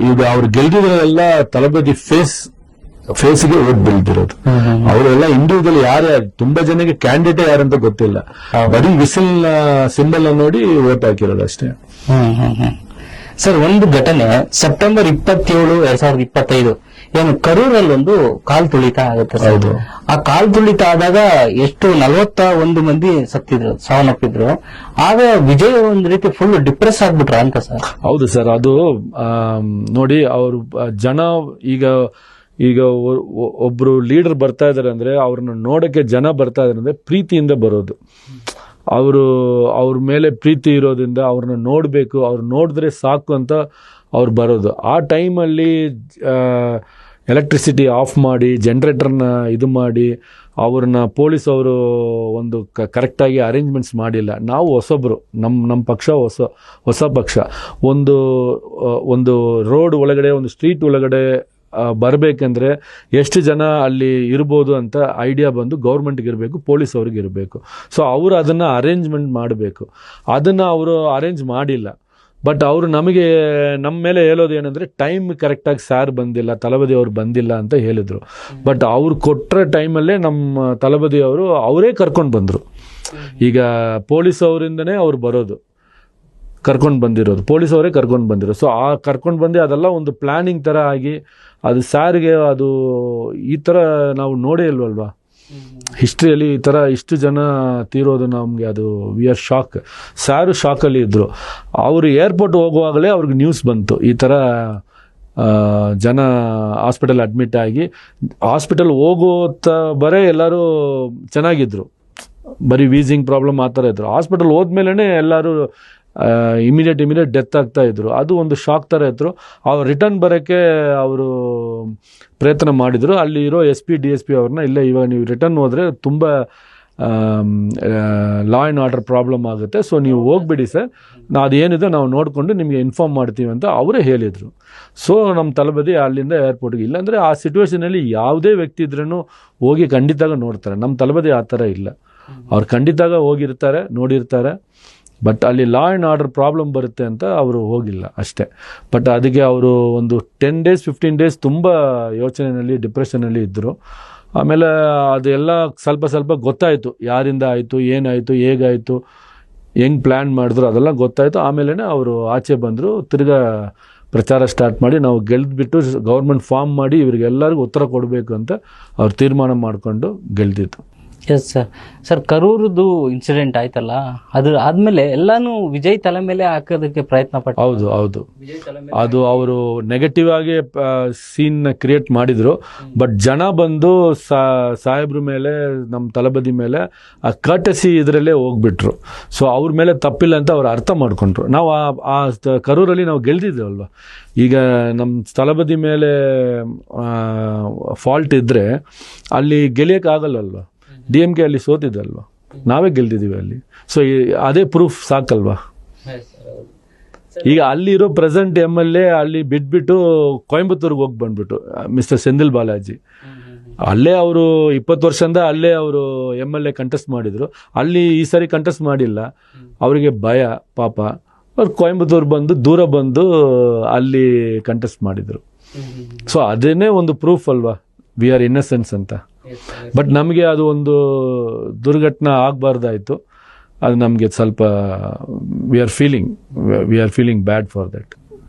S2: ಈಗ ಅವ್ರು ಗೆಲ್ದಿದ್ರೆಲ್ಲ ತಳಬದಿ ಫೇಸ್ಗೆ ಓಟ್ ಬೀಳ್ತಿರೋದು. ಅವರೆಲ್ಲ ಇಂಡಿವಿಜುವಲ್ ಯಾರೇ, ತುಂಬಾ ಜನಕ್ಕೆ ಕ್ಯಾಂಡಿಡೇಟ್ ಯಾರಂತ ಗೊತ್ತಿಲ್ಲ, ಬರೀ ವಿಸಿಲ್ ಸಿಂಬಲ್ ನೋಡಿ ಓಟ್ ಹಾಕಿರೋದು ಅಷ್ಟೇ.
S1: ಸರ್, ಒಂದು ಘಟನೆ ಸೆಪ್ಟೆಂಬರ್ 27, 2025 ಏನು ಕರೂರಲ್ಲಿ ಒಂದು ಕಾಲ್ ತುಳಿತ ಆಗುತ್ತೆ ಸರ್. ಆ ಕಾಲ್ ತುಳಿತ ಆದಾಗ ಎಷ್ಟು 41 ಮಂದಿ ಸತ್ತಿದ್ರು, ಸಾವನ್ನಪ್ಪಿದ್ರು. ಆಗ ವಿಜಯ್ ಒಂದ್ ರೀತಿ ಫುಲ್ ಡಿಪ್ರೆಸ್ ಆಗ್ಬಿಟ್ರ ಅಂತ ಸರ್?
S2: ಹೌದು ಸರ್, ಅದು ನೋಡಿ, ಅವರು ಜನ ಈಗ ಒಬ್ರು ಲೀಡರ್ ಬರ್ತಾ ಇದಾರೆ ಅಂದ್ರೆ ಅವ್ರನ್ನ ನೋಡಕ್ಕೆ ಜನ ಬರ್ತಾ ಇದಾರೆ ಅಂದ್ರೆ ಪ್ರೀತಿಯಿಂದ ಬರೋದು. ಅವ್ರ ಮೇಲೆ ಪ್ರೀತಿ ಇರೋದ್ರಿಂದ ಅವ್ರನ್ನ ನೋಡ್ಬೇಕು, ಅವ್ರು ನೋಡಿದ್ರೆ ಸಾಕು ಅಂತ ಅವ್ರು ಬರೋದು. ಆ ಟೈಮಲ್ಲಿ ಎಲೆಕ್ಟ್ರಿಸಿಟಿ ಆಫ್ ಮಾಡಿ ಜನರೇಟರ್ನ ಇದು ಮಾಡಿ ಅವ್ರನ್ನ ಪೊಲೀಸ್ ಅವರು ಒಂದು ಕರೆಕ್ಟಾಗಿ ಅರೇಂಜ್ಮೆಂಟ್ಸ್ ಮಾಡಿಲ್ಲ. ನಾವು ಹೊಸೊಬ್ರು, ನಮ್ಮ ಪಕ್ಷ ಹೊಸ ಪಕ್ಷ, ಒಂದು ರೋಡ್ ಒಳಗಡೆ, ಒಂದು ಸ್ಟ್ರೀಟ್ ಒಳಗಡೆ ಬರಬೇಕಂದ್ರೆ ಎಷ್ಟು ಜನ ಅಲ್ಲಿ ಇರ್ಬೋದು ಅಂತ ಐಡಿಯಾ ಬಂದು ಗೌರ್ಮೆಂಟ್ಗೆ ಇರಬೇಕು, ಪೊಲೀಸ್ ಅವ್ರಿಗೆ ಇರಬೇಕು. ಸೊ ಅವರು ಅದನ್ನ ಅರೇಂಜ್ಮೆಂಟ್ ಮಾಡಬೇಕು. ಅದನ್ನ ಅವರು ಅರೇಂಜ್ ಮಾಡಿಲ್ಲ. ಬಟ್ ಅವರು ನಮ್ಮ ಮೇಲೆ ಹೇಳೋದು ಏನಂದ್ರೆ ಟೈಮ್ ಕರೆಕ್ಟಾಗಿ ಸಾರ್ ಬಂದಿಲ್ಲ, ತಳಬದಿ ಅವ್ರು ಬಂದಿಲ್ಲ ಅಂತ ಹೇಳಿದ್ರು. ಬಟ್ ಅವ್ರು ಕೊಟ್ಟರೆ ಟೈಮಲ್ಲೇ ನಮ್ಮ ತಳಬದಿ ಅವರೇ ಕರ್ಕೊಂಡು ಬಂದರು. ಈಗ ಪೊಲೀಸ್ ಅವರಿಂದನೇ ಅವ್ರು ಬರೋದು, ಕರ್ಕೊಂಡು ಬಂದಿರೋದು, ಪೊಲೀಸ್ ಅವರೇ ಕರ್ಕೊಂಡು ಬಂದಿರೋದು. ಸೊ ಆ ಕರ್ಕೊಂಡು ಬಂದು ಅದೆಲ್ಲ ಒಂದು ಪ್ಲಾನಿಂಗ್ ಥರ ಆಗಿ, ಅದು ಸಾರಿಗೆ ಅದು ಈ ಥರ ನಾವು ನೋಡೇ ಇಲ್ವಲ್ವಾ ಹಿಸ್ಟ್ರಿಯಲ್ಲಿ. ಈ ಥರ ಇಷ್ಟು ಜನ ತೀರೋದು ನಮಗೆ ಅದು ವಿ ಆರ್ ಶಾಕ್. ಸಾರು ಶಾಕಲ್ಲಿ ಇದ್ದರು. ಅವರು ಏರ್ಪೋರ್ಟ್ ಹೋಗುವಾಗಲೇ ಅವ್ರಿಗೆ ನ್ಯೂಸ್ ಬಂತು, ಈ ಥರ ಜನ ಹಾಸ್ಪಿಟಲ್ ಅಡ್ಮಿಟ್ ಆಗಿ. ಹಾಸ್ಪಿಟಲ್ ಬರೇ ಎಲ್ಲರೂ ಚೆನ್ನಾಗಿದ್ರು, ಬರೀ ವೀಸಿಂಗ್ ಪ್ರಾಬ್ಲಮ್ ಆ ಥರ ಇದ್ರು. ಹಾಸ್ಪಿಟಲ್ ಹೋದ್ಮೇಲೆ ಎಲ್ಲರೂ ಇಮಿಡಿಯೇಟ್ ಡೆತ್ ಆಗ್ತಾ ಇದ್ರು. ಅದು ಒಂದು ಶಾಕ್ ಥರ ಇದ್ರು. ಅವ್ರು ರಿಟರ್ನ್ ಬರೋಕ್ಕೆ ಅವರು ಪ್ರಯತ್ನ ಮಾಡಿದರು. ಅಲ್ಲಿ ಇರೋ SP DSP ಅವ್ರನ್ನ, ಇಲ್ಲ ಇವಾಗ ನೀವು ರಿಟರ್ನ್ ಹೋದರೆ ತುಂಬ ಲಾ ಆ್ಯಂಡ್ ಆರ್ಡರ್ ಪ್ರಾಬ್ಲಮ್ ಆಗುತ್ತೆ, ಸೊ ನೀವು ಹೋಗ್ಬಿಡಿ ಸರ್, ಅದೇನಿದೆ ನಾವು ನೋಡಿಕೊಂಡು ನಿಮಗೆ ಇನ್ಫಾರ್ಮ್ ಮಾಡ್ತೀವಿ ಅಂತ ಅವರೇ ಹೇಳಿದರು. ಸೊ ನಮ್ಮ ತಳಬದಿ ಅಲ್ಲಿಂದ ಏರ್ಪೋರ್ಟ್ಗೆ, ಇಲ್ಲಾಂದರೆ ಆ ಸಿಚುವೇಶನಲ್ಲಿ ಯಾವುದೇ ವ್ಯಕ್ತಿ ಇದ್ರೂ ಹೋಗಿ ಖಂಡಿತಾಗ ನೋಡ್ತಾರೆ. ನಮ್ಮ ತಳಬದಿ ಆ ಥರ ಇಲ್ಲ, ಅವ್ರು ಖಂಡಿತಾಗ ಹೋಗಿರ್ತಾರೆ, ನೋಡಿರ್ತಾರೆ. ಬಟ್ ಅಲ್ಲಿ ಲಾ ಆ್ಯಂಡ್ ಆರ್ಡರ್ ಪ್ರಾಬ್ಲಮ್ ಬರುತ್ತೆ ಅಂತ ಅವರು ಹೋಗಿಲ್ಲ ಅಷ್ಟೇ. ಬಟ್ ಅದಕ್ಕೆ ಅವರು ಒಂದು 10 days 15 days ತುಂಬ ಯೋಚನೆಯಲ್ಲಿ, ಡಿಪ್ರೆಷನಲ್ಲಿ ಇದ್ದರು. ಆಮೇಲೆ ಅದೆಲ್ಲ ಸ್ವಲ್ಪ ಗೊತ್ತಾಯಿತು, ಯಾರಿಂದ ಆಯಿತು, ಏನಾಯಿತು, ಹೇಗಾಯಿತು, ಹೆಂಗೆ ಪ್ಲ್ಯಾನ್ ಮಾಡಿದ್ರು ಅದೆಲ್ಲ ಗೊತ್ತಾಯಿತು. ಆಮೇಲೆ ಅವರು ಆಚೆ ಬಂದರು, ತಿರ್ಗಾ ಪ್ರಚಾರ ಸ್ಟಾರ್ಟ್ ಮಾಡಿ ನಾವು ಗೆಲ್ದ್ಬಿಟ್ಟು ಗೌರ್ಮೆಂಟ್ ಫಾರ್ಮ್ ಮಾಡಿ ಇವರಿಗೆಲ್ಲರಿಗೂ ಉತ್ತರ ಕೊಡಬೇಕು ಅಂತ ಅವ್ರು ತೀರ್ಮಾನ ಮಾಡಿಕೊಂಡು ಗೆಲ್ದಿತ್ತು.
S1: Yes sir. ಸರ್, ಕರೂರದು ಇನ್ಸಿಡೆಂಟ್ ಆಯ್ತಲ್ಲ, ಅದು ಆದ್ಮೇಲೆ ಎಲ್ಲಾನು ವಿಜಯ್ ತಲೆ ಮೇಲೆ ಹಾಕೋದಕ್ಕೆ ಪ್ರಯತ್ನ ಪಟ್ಟು.
S2: ಹೌದು, ಅದು ಅವರು ನೆಗೆಟಿವ್ ಆಗಿ ಸೀನ್ ಕ್ರಿಯೇಟ್ ಮಾಡಿದ್ರು. ಬಟ್ ಜನ ಬಂದು ಸಾಹೇಬ್ರ ಮೇಲೆ, ನಮ್ಮ ತಳಬದಿ ಮೇಲೆ ಆ ಕರ್ಟಸಿ ಇದರಲ್ಲೇ ಹೋಗ್ಬಿಟ್ರು. ಸೊ ಅವ್ರ ಮೇಲೆ ತಪ್ಪಿಲ್ಲ ಅಂತ ಅವ್ರು ಅರ್ಥ ಮಾಡ್ಕೊಂಡ್ರು. ನಾವು ಆ ಕರೂರಲ್ಲಿ ನಾವು ಗೆಲ್ದಿದ್ದೇವಲ್ವ. ಈಗ ನಮ್ಮ ತಳಬದಿ ಮೇಲೆ ಫಾಲ್ಟ್ ಇದ್ರೆ ಅಲ್ಲಿ ಗೆಲ್ಲಿಯಕ್ಕಾಗಲ್ಲಲ್ವ. DMK ಅಲ್ಲಿ ಸೋತಿದ್ದಲ್ವಾ, ನಾವೇ ಗೆಲ್ದಿದ್ದೀವಿ ಅಲ್ಲಿ. ಸೊ ಅದೇ ಪ್ರೂಫ್ ಸಾಕಲ್ವಾ. ಈಗ ಅಲ್ಲಿರೋ ಪ್ರೆಸೆಂಟ್ MLA ಅಲ್ಲಿ ಬಿಟ್ಬಿಟ್ಟು ಕೊಯಂಬತ್ತೂರ್ಗೆ ಹೋಗಿ ಬಂದ್ಬಿಟ್ಟು ಮಿಸ್ಟರ್ ಸೆಂದಿಲ್ ಬಾಲಾಜಿ, ಅಲ್ಲೇ ಅವರು 20 ವರ್ಷದಿಂದ ಅಲ್ಲೇ ಅವರು MLA ಕಂಟೆಸ್ಟ್ ಮಾಡಿದ್ರು. ಅಲ್ಲಿ ಈ ಸಾರಿ ಕಂಟೆಸ್ಟ್ ಮಾಡಿಲ್ಲ, ಅವರಿಗೆ ಭಯ ಪಾಪ. ಅವ್ರು ಕೊಯಂಬತ್ತೂರು ಬಂದು ದೂರ ಬಂದು ಅಲ್ಲಿ ಕಂಟೆಸ್ಟ್ ಮಾಡಿದ್ರು. ಸೊ ಅದೇನೇ ಒಂದು ಪ್ರೂಫ್ ಅಲ್ವಾ, ವಿ ಆರ್ ಇನ್ನಸೆನ್ಸ್ ಅಂತ. ಬಟ್ ನಮಗೆ ಅದು ಒಂದು ದುರ್ಘಟನೆ ಆಗಬಾರ್ದಾಯಿತು. ಅದು ನಮಗೆ ಸ್ವಲ್ಪ we are feeling bad for that.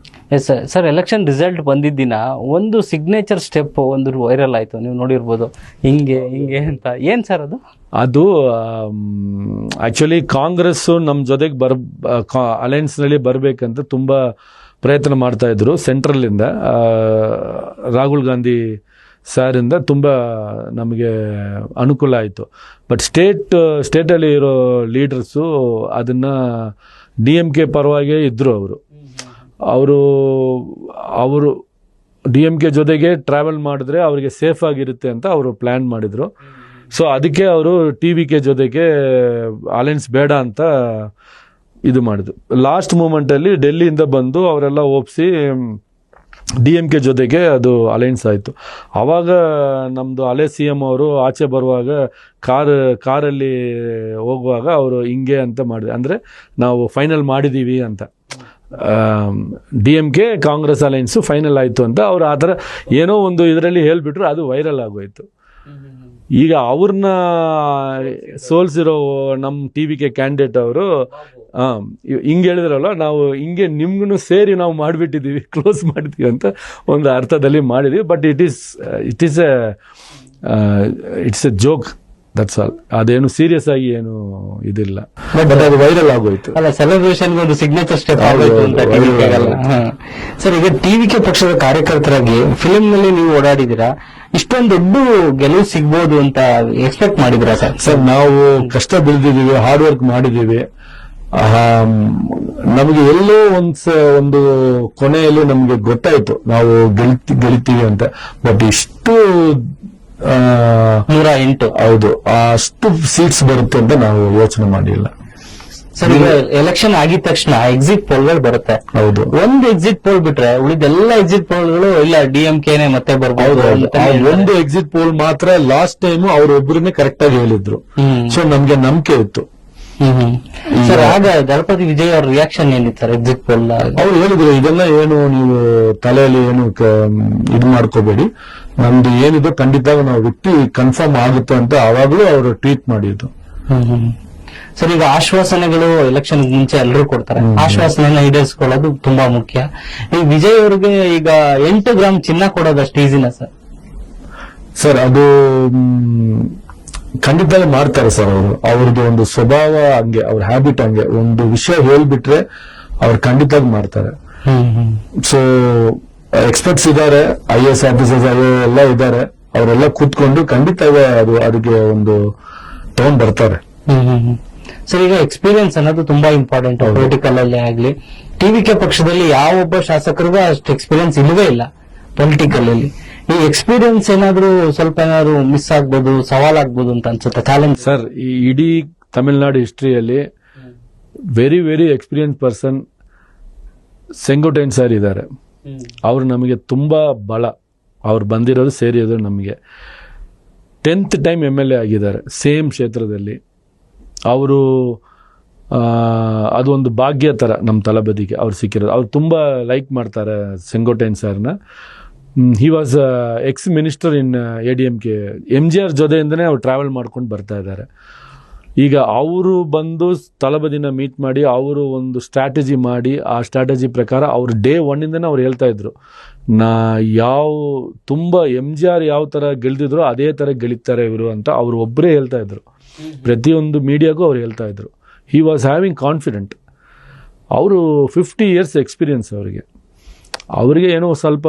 S1: S sir. Sir, election result ಬಂದಿದ್ದ ದಿನ ಒಂದು ಸಿಗ್ನೇಚರ್ ಸ್ಟೆಪ್ ಒಂದು ವೈರಲ್ ಆಯಿತು, ನೀವು ನೋಡಿರ್ಬೋದು, ಹಿಂಗೆ ಹಿಂಗೆ ಅಂತ. ಏನು ಸರ್ ಅದು?
S2: ಅದು ಆ್ಯಕ್ಚುಲಿ ಕಾಂಗ್ರೆಸ್ಸು ನಮ್ಮ ಜೊತೆಗೆ ಅಲಯನ್ಸ್ನಲ್ಲಿ ಬರಬೇಕಂತ ತುಂಬ ಪ್ರಯತ್ನ ಮಾಡ್ತಾ ಇದ್ರು ಸೆಂಟ್ರಲಿಂದ. ರಾಹುಲ್ ಗಾಂಧಿ ಸಾರಿಂದ ತುಂಬ ನಮಗೆ ಅನುಕೂಲ ಆಯಿತು. ಬಟ್ ಸ್ಟೇಟಲ್ಲಿ ಇರೋ ಲೀಡರ್ಸು ಅದನ್ನು DMK ಪರವಾಗೇ ಇದ್ದರು. ಅವರು DMK ಜೊತೆಗೆ ಟ್ರಾವೆಲ್ ಮಾಡಿದ್ರೆ ಅವರಿಗೆ ಸೇಫ್ ಆಗಿರುತ್ತೆ ಅಂತ ಅವರು ಪ್ಲ್ಯಾನ್ ಮಾಡಿದರು. ಸೊ ಅದಕ್ಕೆ ಅವರು TVK ಜೊತೆಗೆ ಅಲಯನ್ಸ್ ಬೇಡ ಅಂತ ಇದು ಮಾಡಿದ್ರು. ಲಾಸ್ಟ್ ಮೂಮೆಂಟಲ್ಲಿ ಡೆಲ್ಲಿಯಿಂದ ಬಂದು ಅವರೆಲ್ಲ ಒಪ್ಪಿಸಿ DMK ಜೊತೆಗೆ ಅದು ಅಲಯನ್ಸ್ ಆಯಿತು. ಆವಾಗ ನಮ್ಮದು ಹಳೆ CM ಅವರು ಆಚೆ ಬರುವಾಗ ಕಾರಲ್ಲಿ ಹೋಗುವಾಗ ಅವರು ಹಿಂಗೆ ಅಂತ ಮಾಡಿದೆ, ಅಂದರೆ ನಾವು ಫೈನಲ್ ಮಾಡಿದ್ದೀವಿ ಅಂತ. DMK ಕಾಂಗ್ರೆಸ್ ಅಲಯನ್ಸು ಫೈನಲ್ ಆಯಿತು ಅಂತ ಅವ್ರು ಆ ಥರ ಏನೋ ಒಂದು ಇದರಲ್ಲಿ ಹೇಳಿಬಿಟ್ರು, ಅದು ವೈರಲ್ ಆಗೋಯ್ತು. ಈಗ ಅವ್ರನ್ನ ಸೋಲ್ಸಿರೋ ನಮ್ಮ TVK ಕ್ಯಾಂಡಿಡೇಟ್ ಅವರು ಹಿಂಗೆ ಹೇಳಿದ್ರಲ್ಲ, ನಾವು ಹಿಂಗೆ ನಿಮ್ಗೂ ಸೇರಿ ನಾವು ಮಾಡಿಬಿಟ್ಟಿದ್ದೀವಿ, ಕ್ಲೋಸ್ ಮಾಡಿದ್ದೀವಿ ಅಂತ ಒಂದು ಅರ್ಥದಲ್ಲಿ ಮಾಡಿದ್ವಿ. But it's A joke, that's all. ಅದೇನು ಸೀರಿಯಸ್ ಆಗಿ ಏನು ಇದಿಲ್ಲ, ಬಟ್ ಅದು ವೈರಲ್ ಆಗೋಯ್ತು.
S1: ಅಲ್ಲ, ಸೆಲೆಬ್ರೇಷನ್ ಒಂದು ಸಿಗ್ನೇಚರ್ ಸ್ಟೆಪ್ ಆಗೋಯ್ತು ಅಂತ. ಸರ್, ಈಗ TVK ಪಕ್ಷದ ಕಾರ್ಯಕರ್ತರಾಗಿ ಫಿಲ್ಮ್ ನಲ್ಲಿ ನೀವು ಓಡಾಡಿದ್ದೀರಾ, ಇಷ್ಟೊಂದು ದೊಡ್ಡ ಗೆಲುವು ಸಿಗ್ಬೋದು ಅಂತ ಎಕ್ಸ್ಪೆಕ್ಟ್ ಮಾಡಿದ್ರಾ ಸರ್?
S2: ಸರ್, ನಾವು ಕಷ್ಟ ಬೀಳ್ದಿದ್ದೀವಿ, ಹಾರ್ಡ್ ವರ್ಕ್ ಮಾಡಿದ್ದೀವಿ. ನಮಗೆ ಎಲ್ಲೋ ಒಂದು ಕೊನೆಯಲ್ಲಿ ನಮ್ಗೆ ಗೊತ್ತಾಯ್ತು ನಾವು ಗೆಲ್ತೀವಿ ಅಂತ. ಬಟ್ ಇಷ್ಟು
S1: 108,
S2: ಹೌದು, ಅಷ್ಟು ಸೀಟ್ಸ್ ಬರುತ್ತೆ ಅಂತ ನಾವು ಯೋಚನೆ ಮಾಡಿಲ್ಲ.
S1: ಸರ್, ಈಗ ಎಲೆಕ್ಷನ್ ಆಗಿದ ತಕ್ಷಣ ಎಕ್ಸಿಟ್ ಪೋಲ್ಗಳು ಬರುತ್ತೆ.
S2: ಹೌದು,
S1: ಒಂದು ಎಕ್ಸಿಟ್ ಪೋಲ್ ಬಿಟ್ರೆ ಉಳಿದೆಲ್ಲ ಎಕ್ಸಿಟ್ ಪೋಲ್ಗಳು ಇಲ್ಲ DMKನೇ ಮತ್ತೆ ಬರ್ಬೋದು.
S2: ಒಂದು ಎಕ್ಸಿಟ್ ಪೋಲ್ ಮಾತ್ರ ಲಾಸ್ಟ್ ಟೈಮ್ ಅವ್ರೊಬ್ಬರನ್ನೇ ಕರೆಕ್ಟ್ ಆಗಿ ಹೇಳಿದ್ರು. ಸೊ ನಮ್ಗೆ ನಂಬಿಕೆ ಇತ್ತು.
S1: ಸರ್, ಆಗ ದಳಪತಿ ವಿಜಯ್ ಅವ್ರ ರಿಯಾಕ್ಷನ್ ಏನಿತ್ತು ಸರ್ ಎಕ್ಸಿಟ್ ಪೋಲ್?
S2: ಅವ್ರು ಹೇಳಿದ್ರು, ಇದೆಲ್ಲ ಏನು ನೀವು ತಲೆಯಲ್ಲಿ ಏನು ಇದು ಮಾಡ್ಕೋಬೇಡಿ, ನಮ್ದು ಏನಿದೆ ಖಂಡಿತ ನಾವು ವ್ಯಕ್ತಿ ಕನ್ಫರ್ಮ್ ಆಗುತ್ತೆ ಅಂತ ಆವಾಗಲೂ ಅವರು ಟ್ವೀಟ್ ಮಾಡಿದ್ದು.
S1: ಸರ್, ಈಗ ಆಶ್ವಾಸನೆಗಳು ಎಲೆಕ್ಷನ್ ಮುಂಚೆ ಎಲ್ಲರೂ ಕೊಡ್ತಾರೆ, ಆಶ್ವಾಸನೆಯನ್ನ ಈಡೇರಿಸಿಕೊಳ್ಳೋದು ತುಂಬಾ ಮುಖ್ಯ. ಈ ವಿಜಯ್ ಅವರಿಗೆ ಈಗ 8 ಗ್ರಾಮ್ ಚಿನ್ನ ಕೊಡೋದಷ್ಟು ಈಸಿನ ಸರ್?
S2: ಸರ್, ಅದು ಖಂಡಿತ ಮಾಡ್ತಾರೆ ಸರ್. ಅವ್ರದ್ದು ಒಂದು ಸ್ವಭಾವ ಹಂಗೆ, ಅವ್ರ ಹ್ಯಾಬಿಟ್ ಹಂಗೆ. ಒಂದು ವಿಷಯ ಹೇಳ್ಬಿಟ್ರೆ ಅವ್ರು ಖಂಡಿತ ಮಾಡ್ತಾರೆ. ಸೊ ಎಕ್ಸ್ಪರ್ಟ್ಸ್ ಇದ್ದಾರೆ, IAS ಆಫೀಸರ್ಸ್ ಎಲ್ಲ ಇದ್ದಾರೆ, ಅವರೆಲ್ಲ ಕೂತ್ಕೊಂಡು ಖಂಡಿತ ಅದಕ್ಕೆ ಒಂದು ತಗೊಂಡ್ ಬರ್ತಾರೆ.
S1: ಸರ್, ಈಗ ಎಕ್ಸ್ಪೀರಿಯನ್ಸ್ ಅನ್ನೋದು ತುಂಬಾ ಇಂಪಾರ್ಟೆಂಟ್ ಪೊಲಿಟಿಕಲ್ ಅಲ್ಲೇ ಆಗ್ಲಿ. TVK ಪಕ್ಷದಲ್ಲಿ ಯಾವೊಬ್ಬ ಶಾಸಕರಿಗೂ ಅಷ್ಟು ಎಕ್ಸ್ಪೀರಿಯನ್ಸ್ ಇಲ್ಲವೇ ಇಲ್ಲ ಪೊಲಿಟಿಕಲ್ ಅಲ್ಲಿ. ಈ ಎಕ್ಸ್ಪೀರಿಯನ್ಸ್ ಏನಾದ್ರು ಸ್ವಲ್ಪ ಏನಾದ್ರು ಮಿಸ್ ಆಗ್ಬೋದು, ಸವಾಲಾಗ್ಬೋದು ಅಂತ ಅನ್ಸುತ್ತೆ, ಚಾಲೆಂಜ್?
S2: ಸರ್, ಈ ಇಡೀ Tamil Nadu ಹಿಸ್ಟ್ರಿಯಲ್ಲಿ very very experience person ಸೆಂಗೋಟೈನ್ sir ಇದ್ದಾರೆ. ಅವರು ನಮಗೆ ತುಂಬಾ ಬಲ. ಅವ್ರು ಬಂದಿರೋದು ಸೇರಿರೋದು ನಮಗೆ 10th ಟೈಮ್ MLA ಆಗಿದ್ದಾರೆ ಸೇಮ್ ಕ್ಷೇತ್ರದಲ್ಲಿ. ಅವರು ಅದೊಂದು ಭಾಗ್ಯ ತರ ನಮ್ಮ ತಲಬದಿಗೆ ಅವ್ರು ಸಿಕ್ಕಿರೋದು. ಅವ್ರು ತುಂಬಾ ಲೈಕ್ ಮಾಡ್ತಾರೆ ಸೆಂಗೋಟೈನ್ ಸರ್ನ. He was ex minister in ADMK. MGR ಜೊತೆಯಿಂದನೇ ಅವ್ರು ಟ್ರಾವೆಲ್ ಮಾಡ್ಕೊಂಡು ಬರ್ತಾ ಇದ್ದಾರೆ. ಈಗ ಅವರು ಬಂದು ತಳಬದಿನ ಮೀಟ್ ಮಾಡಿ ಅವರು ಒಂದು ಸ್ಟ್ರಾಟಜಿ ಮಾಡಿ, ಆ ಸ್ಟ್ರಾಟಜಿ ಪ್ರಕಾರ ಅವರು ಡೇ 1 ಅವ್ರು ಹೇಳ್ತಾ ಇದ್ರು, ತುಂಬ MGR ಯಾವ ಥರ ಗೆಲ್ದಿದ್ರು ಅದೇ ಥರ ಗೆಲ್ತಾರೆ ಇವರು ಅಂತ ಅವರು ಒಬ್ಬರೇ ಹೇಳ್ತಾ ಇದ್ರು. ಪ್ರತಿಯೊಂದು ಮೀಡಿಯಾಗೂ ಅವ್ರು ಹೇಳ್ತಾ ಇದ್ರು. He was having confident. ಅವರು 50 years ಎಕ್ಸ್ಪೀರಿಯನ್ಸ್ ಅವರಿಗೆ ಏನೋ ಸ್ವಲ್ಪ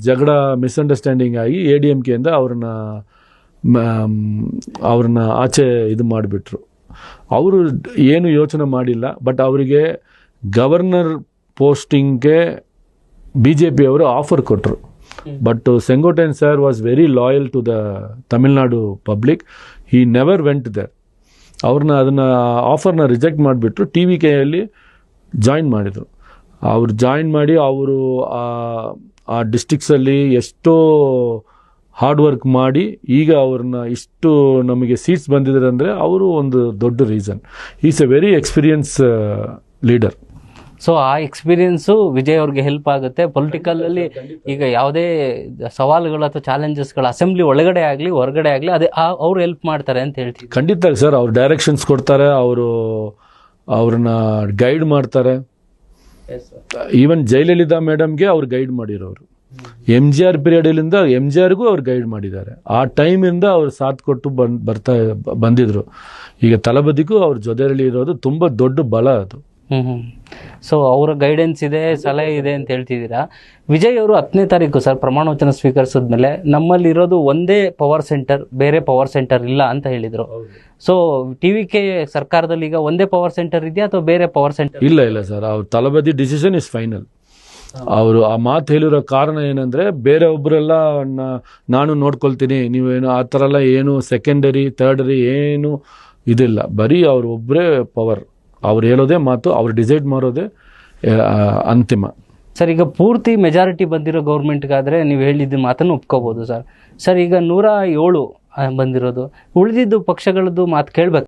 S2: ಜಗಳ ಮಿಸ್ಅಂಡರ್ಸ್ಟ್ಯಾಂಡಿಂಗ್ ಆಗಿ ADMKಯಿಂದ ಅವ್ರನ್ನ ಆಚೆ ಇದು ಮಾಡಿಬಿಟ್ರು. ಅವರು ಏನು ಯೋಚನೆ ಮಾಡಿಲ್ಲ. ಬಟ್ ಅವರಿಗೆ ಗವರ್ನರ್ ಪೋಸ್ಟಿಂಗ್ಗೆ BJP ಅವರು ಆಫರ್ ಕೊಟ್ಟರು. But ಸೆಂಗೋಟೈನ್ sir was very loyal to the Tamil Nadu public. He never went there. ಅದನ್ನು ಆಫರ್ನ ರಿಜೆಕ್ಟ್ ಮಾಡಿಬಿಟ್ರು. TVKಯಲ್ಲಿ ಜಾಯಿನ್ ಮಾಡಿದರು. ಅವ್ರು ಜಾಯಿನ್ ಮಾಡಿ ಅವರು ಆ ಡಿಸ್ಟ್ರಿಕ್ಸಲ್ಲಿ ಎಷ್ಟೋ ಹಾರ್ಡ್ ವರ್ಕ್ ಮಾಡಿ ಈಗ ಅವ್ರನ್ನ ಇಷ್ಟು ನಮಗೆ ಸೀಟ್ಸ್ ಬಂದಿದ್ದಾರೆ ಅಂದರೆ ಅವರು ಒಂದು ದೊಡ್ಡ reason. Is A very experience leader.
S1: So ಆ ಎಕ್ಸ್ಪೀರಿಯನ್ಸು ವಿಜಯ್ ಅವ್ರಿಗೆ ಹೆಲ್ಪ್ ಆಗುತ್ತೆ ಪೊಲಿಟಿಕಲಲ್ಲಿ. ಈಗ ಯಾವುದೇ ಸವಾಲುಗಳು ಅಥವಾ ಚಾಲೆಂಜಸ್ಗಳು ಅಸೆಂಬ್ಲಿ ಒಳಗಡೆ ಆಗಲಿ ಹೊರಗಡೆ ಆಗಲಿ ಅದೇ ಅವ್ರು ಹೆಲ್ಪ್ ಮಾಡ್ತಾರೆ ಅಂತ ಹೇಳ್ತೀವಿ.
S2: ಖಂಡಿತ ಸರ್, ಅವ್ರು ಡೈರೆಕ್ಷನ್ಸ್ ಕೊಡ್ತಾರೆ, ಅವ್ರನ್ನ ಗೈಡ್ ಮಾಡ್ತಾರೆ. ಈವನ್ ಜಯಲಲಿತಾ ಮೇಡಮ್ಗೆ ಅವ್ರು ಗೈಡ್ ಮಾಡಿರೋರು. MGR ಪೀರಿಯಡ್ MGRಗೂ ಅವ್ರು ಗೈಡ್ ಮಾಡಿದ್ದಾರೆ. ಆ ಟೈಮಿಂದ ಅವ್ರು ಸಾಥ್ ಕೊಟ್ಟು ಬಂದಿದ್ರು. ಈಗ ತಳಬದಿಗೂ ಅವ್ರ ಜೊತೆಯಲ್ಲಿ ಇರೋದು ತುಂಬ ದೊಡ್ಡ ಬಲ ಅದು.
S1: ಸೊ ಅವರ ಗೈಡೆನ್ಸ್ ಇದೆ, ಸಲಹೆ ಇದೆ ಅಂತ ಹೇಳ್ತಿದ್ದೀರಾ. ವಿಜಯ್ ಅವರು 10ನೇ ತಾರೀಕು ಸರ್ ಪ್ರಮಾಣ ವಚನ ಸ್ವೀಕರಿಸಿದ್ಮೇಲೆ ನಮ್ಮಲ್ಲಿ ಇರೋದು ಒಂದೇ ಪವರ್ ಸೆಂಟರ್, ಬೇರೆ ಪವರ್ ಸೆಂಟರ್ ಇಲ್ಲ ಅಂತ ಹೇಳಿದ್ರು. ಸೊ TVK ಸರ್ಕಾರದಲ್ಲಿ ಈಗ ಒಂದೇ ಪವರ್ ಸೆಂಟರ್ ಇದೆಯಾ ಅಥವಾ ಬೇರೆ ಪವರ್ ಸೆಂಟರ್?
S2: ಇಲ್ಲ ಸರ್, ಅವ್ರ ತಳಬದಿ ಡಿಸಿಷನ್ ಇಸ್ ಫೈನಲ್. ಅವರು ಆ ಮಾತು ಹೇಳಿರೋ ಕಾರಣ ಏನಂದ್ರೆ, ಬೇರೆ ಒಬ್ಬರೆಲ್ಲ ನಾನು ನೋಡ್ಕೊಳ್ತೀನಿ, ನೀವೇನು ಆ ಥರ ಎಲ್ಲ ಏನು ಸೆಕೆಂಡರಿ ಥರ್ಡರಿ ಏನು ಇದಿಲ್ಲ, ಬರೀ ಅವ್ರು ಒಬ್ಬರೇ ಪವರ್. ಅವ್ರು ಹೇಳೋದೇ ಮಾತು, ಅವ್ರು ಡಿಸೈಡ್ ಮಾಡೋದೇ ಅಂತಿಮ.
S1: ಸರ್ ಈಗ ಪೂರ್ತಿ ಮೆಜಾರಿಟಿ ಬಂದಿರೋ ಗೌರ್ಮೆಂಟ್ಗಾದರೆ ನೀವು ಹೇಳಿದ್ದ ಮಾತನ್ನು ಒಪ್ಕೋಬೋದು ಸರ್. ಈಗ 107 ಬಂದಿರೋದು, ಉಳಿದಿದ್ದು ಪಕ್ಷಗಳದ್ದು ಮಾತು ಕೇಳಬೇಕು.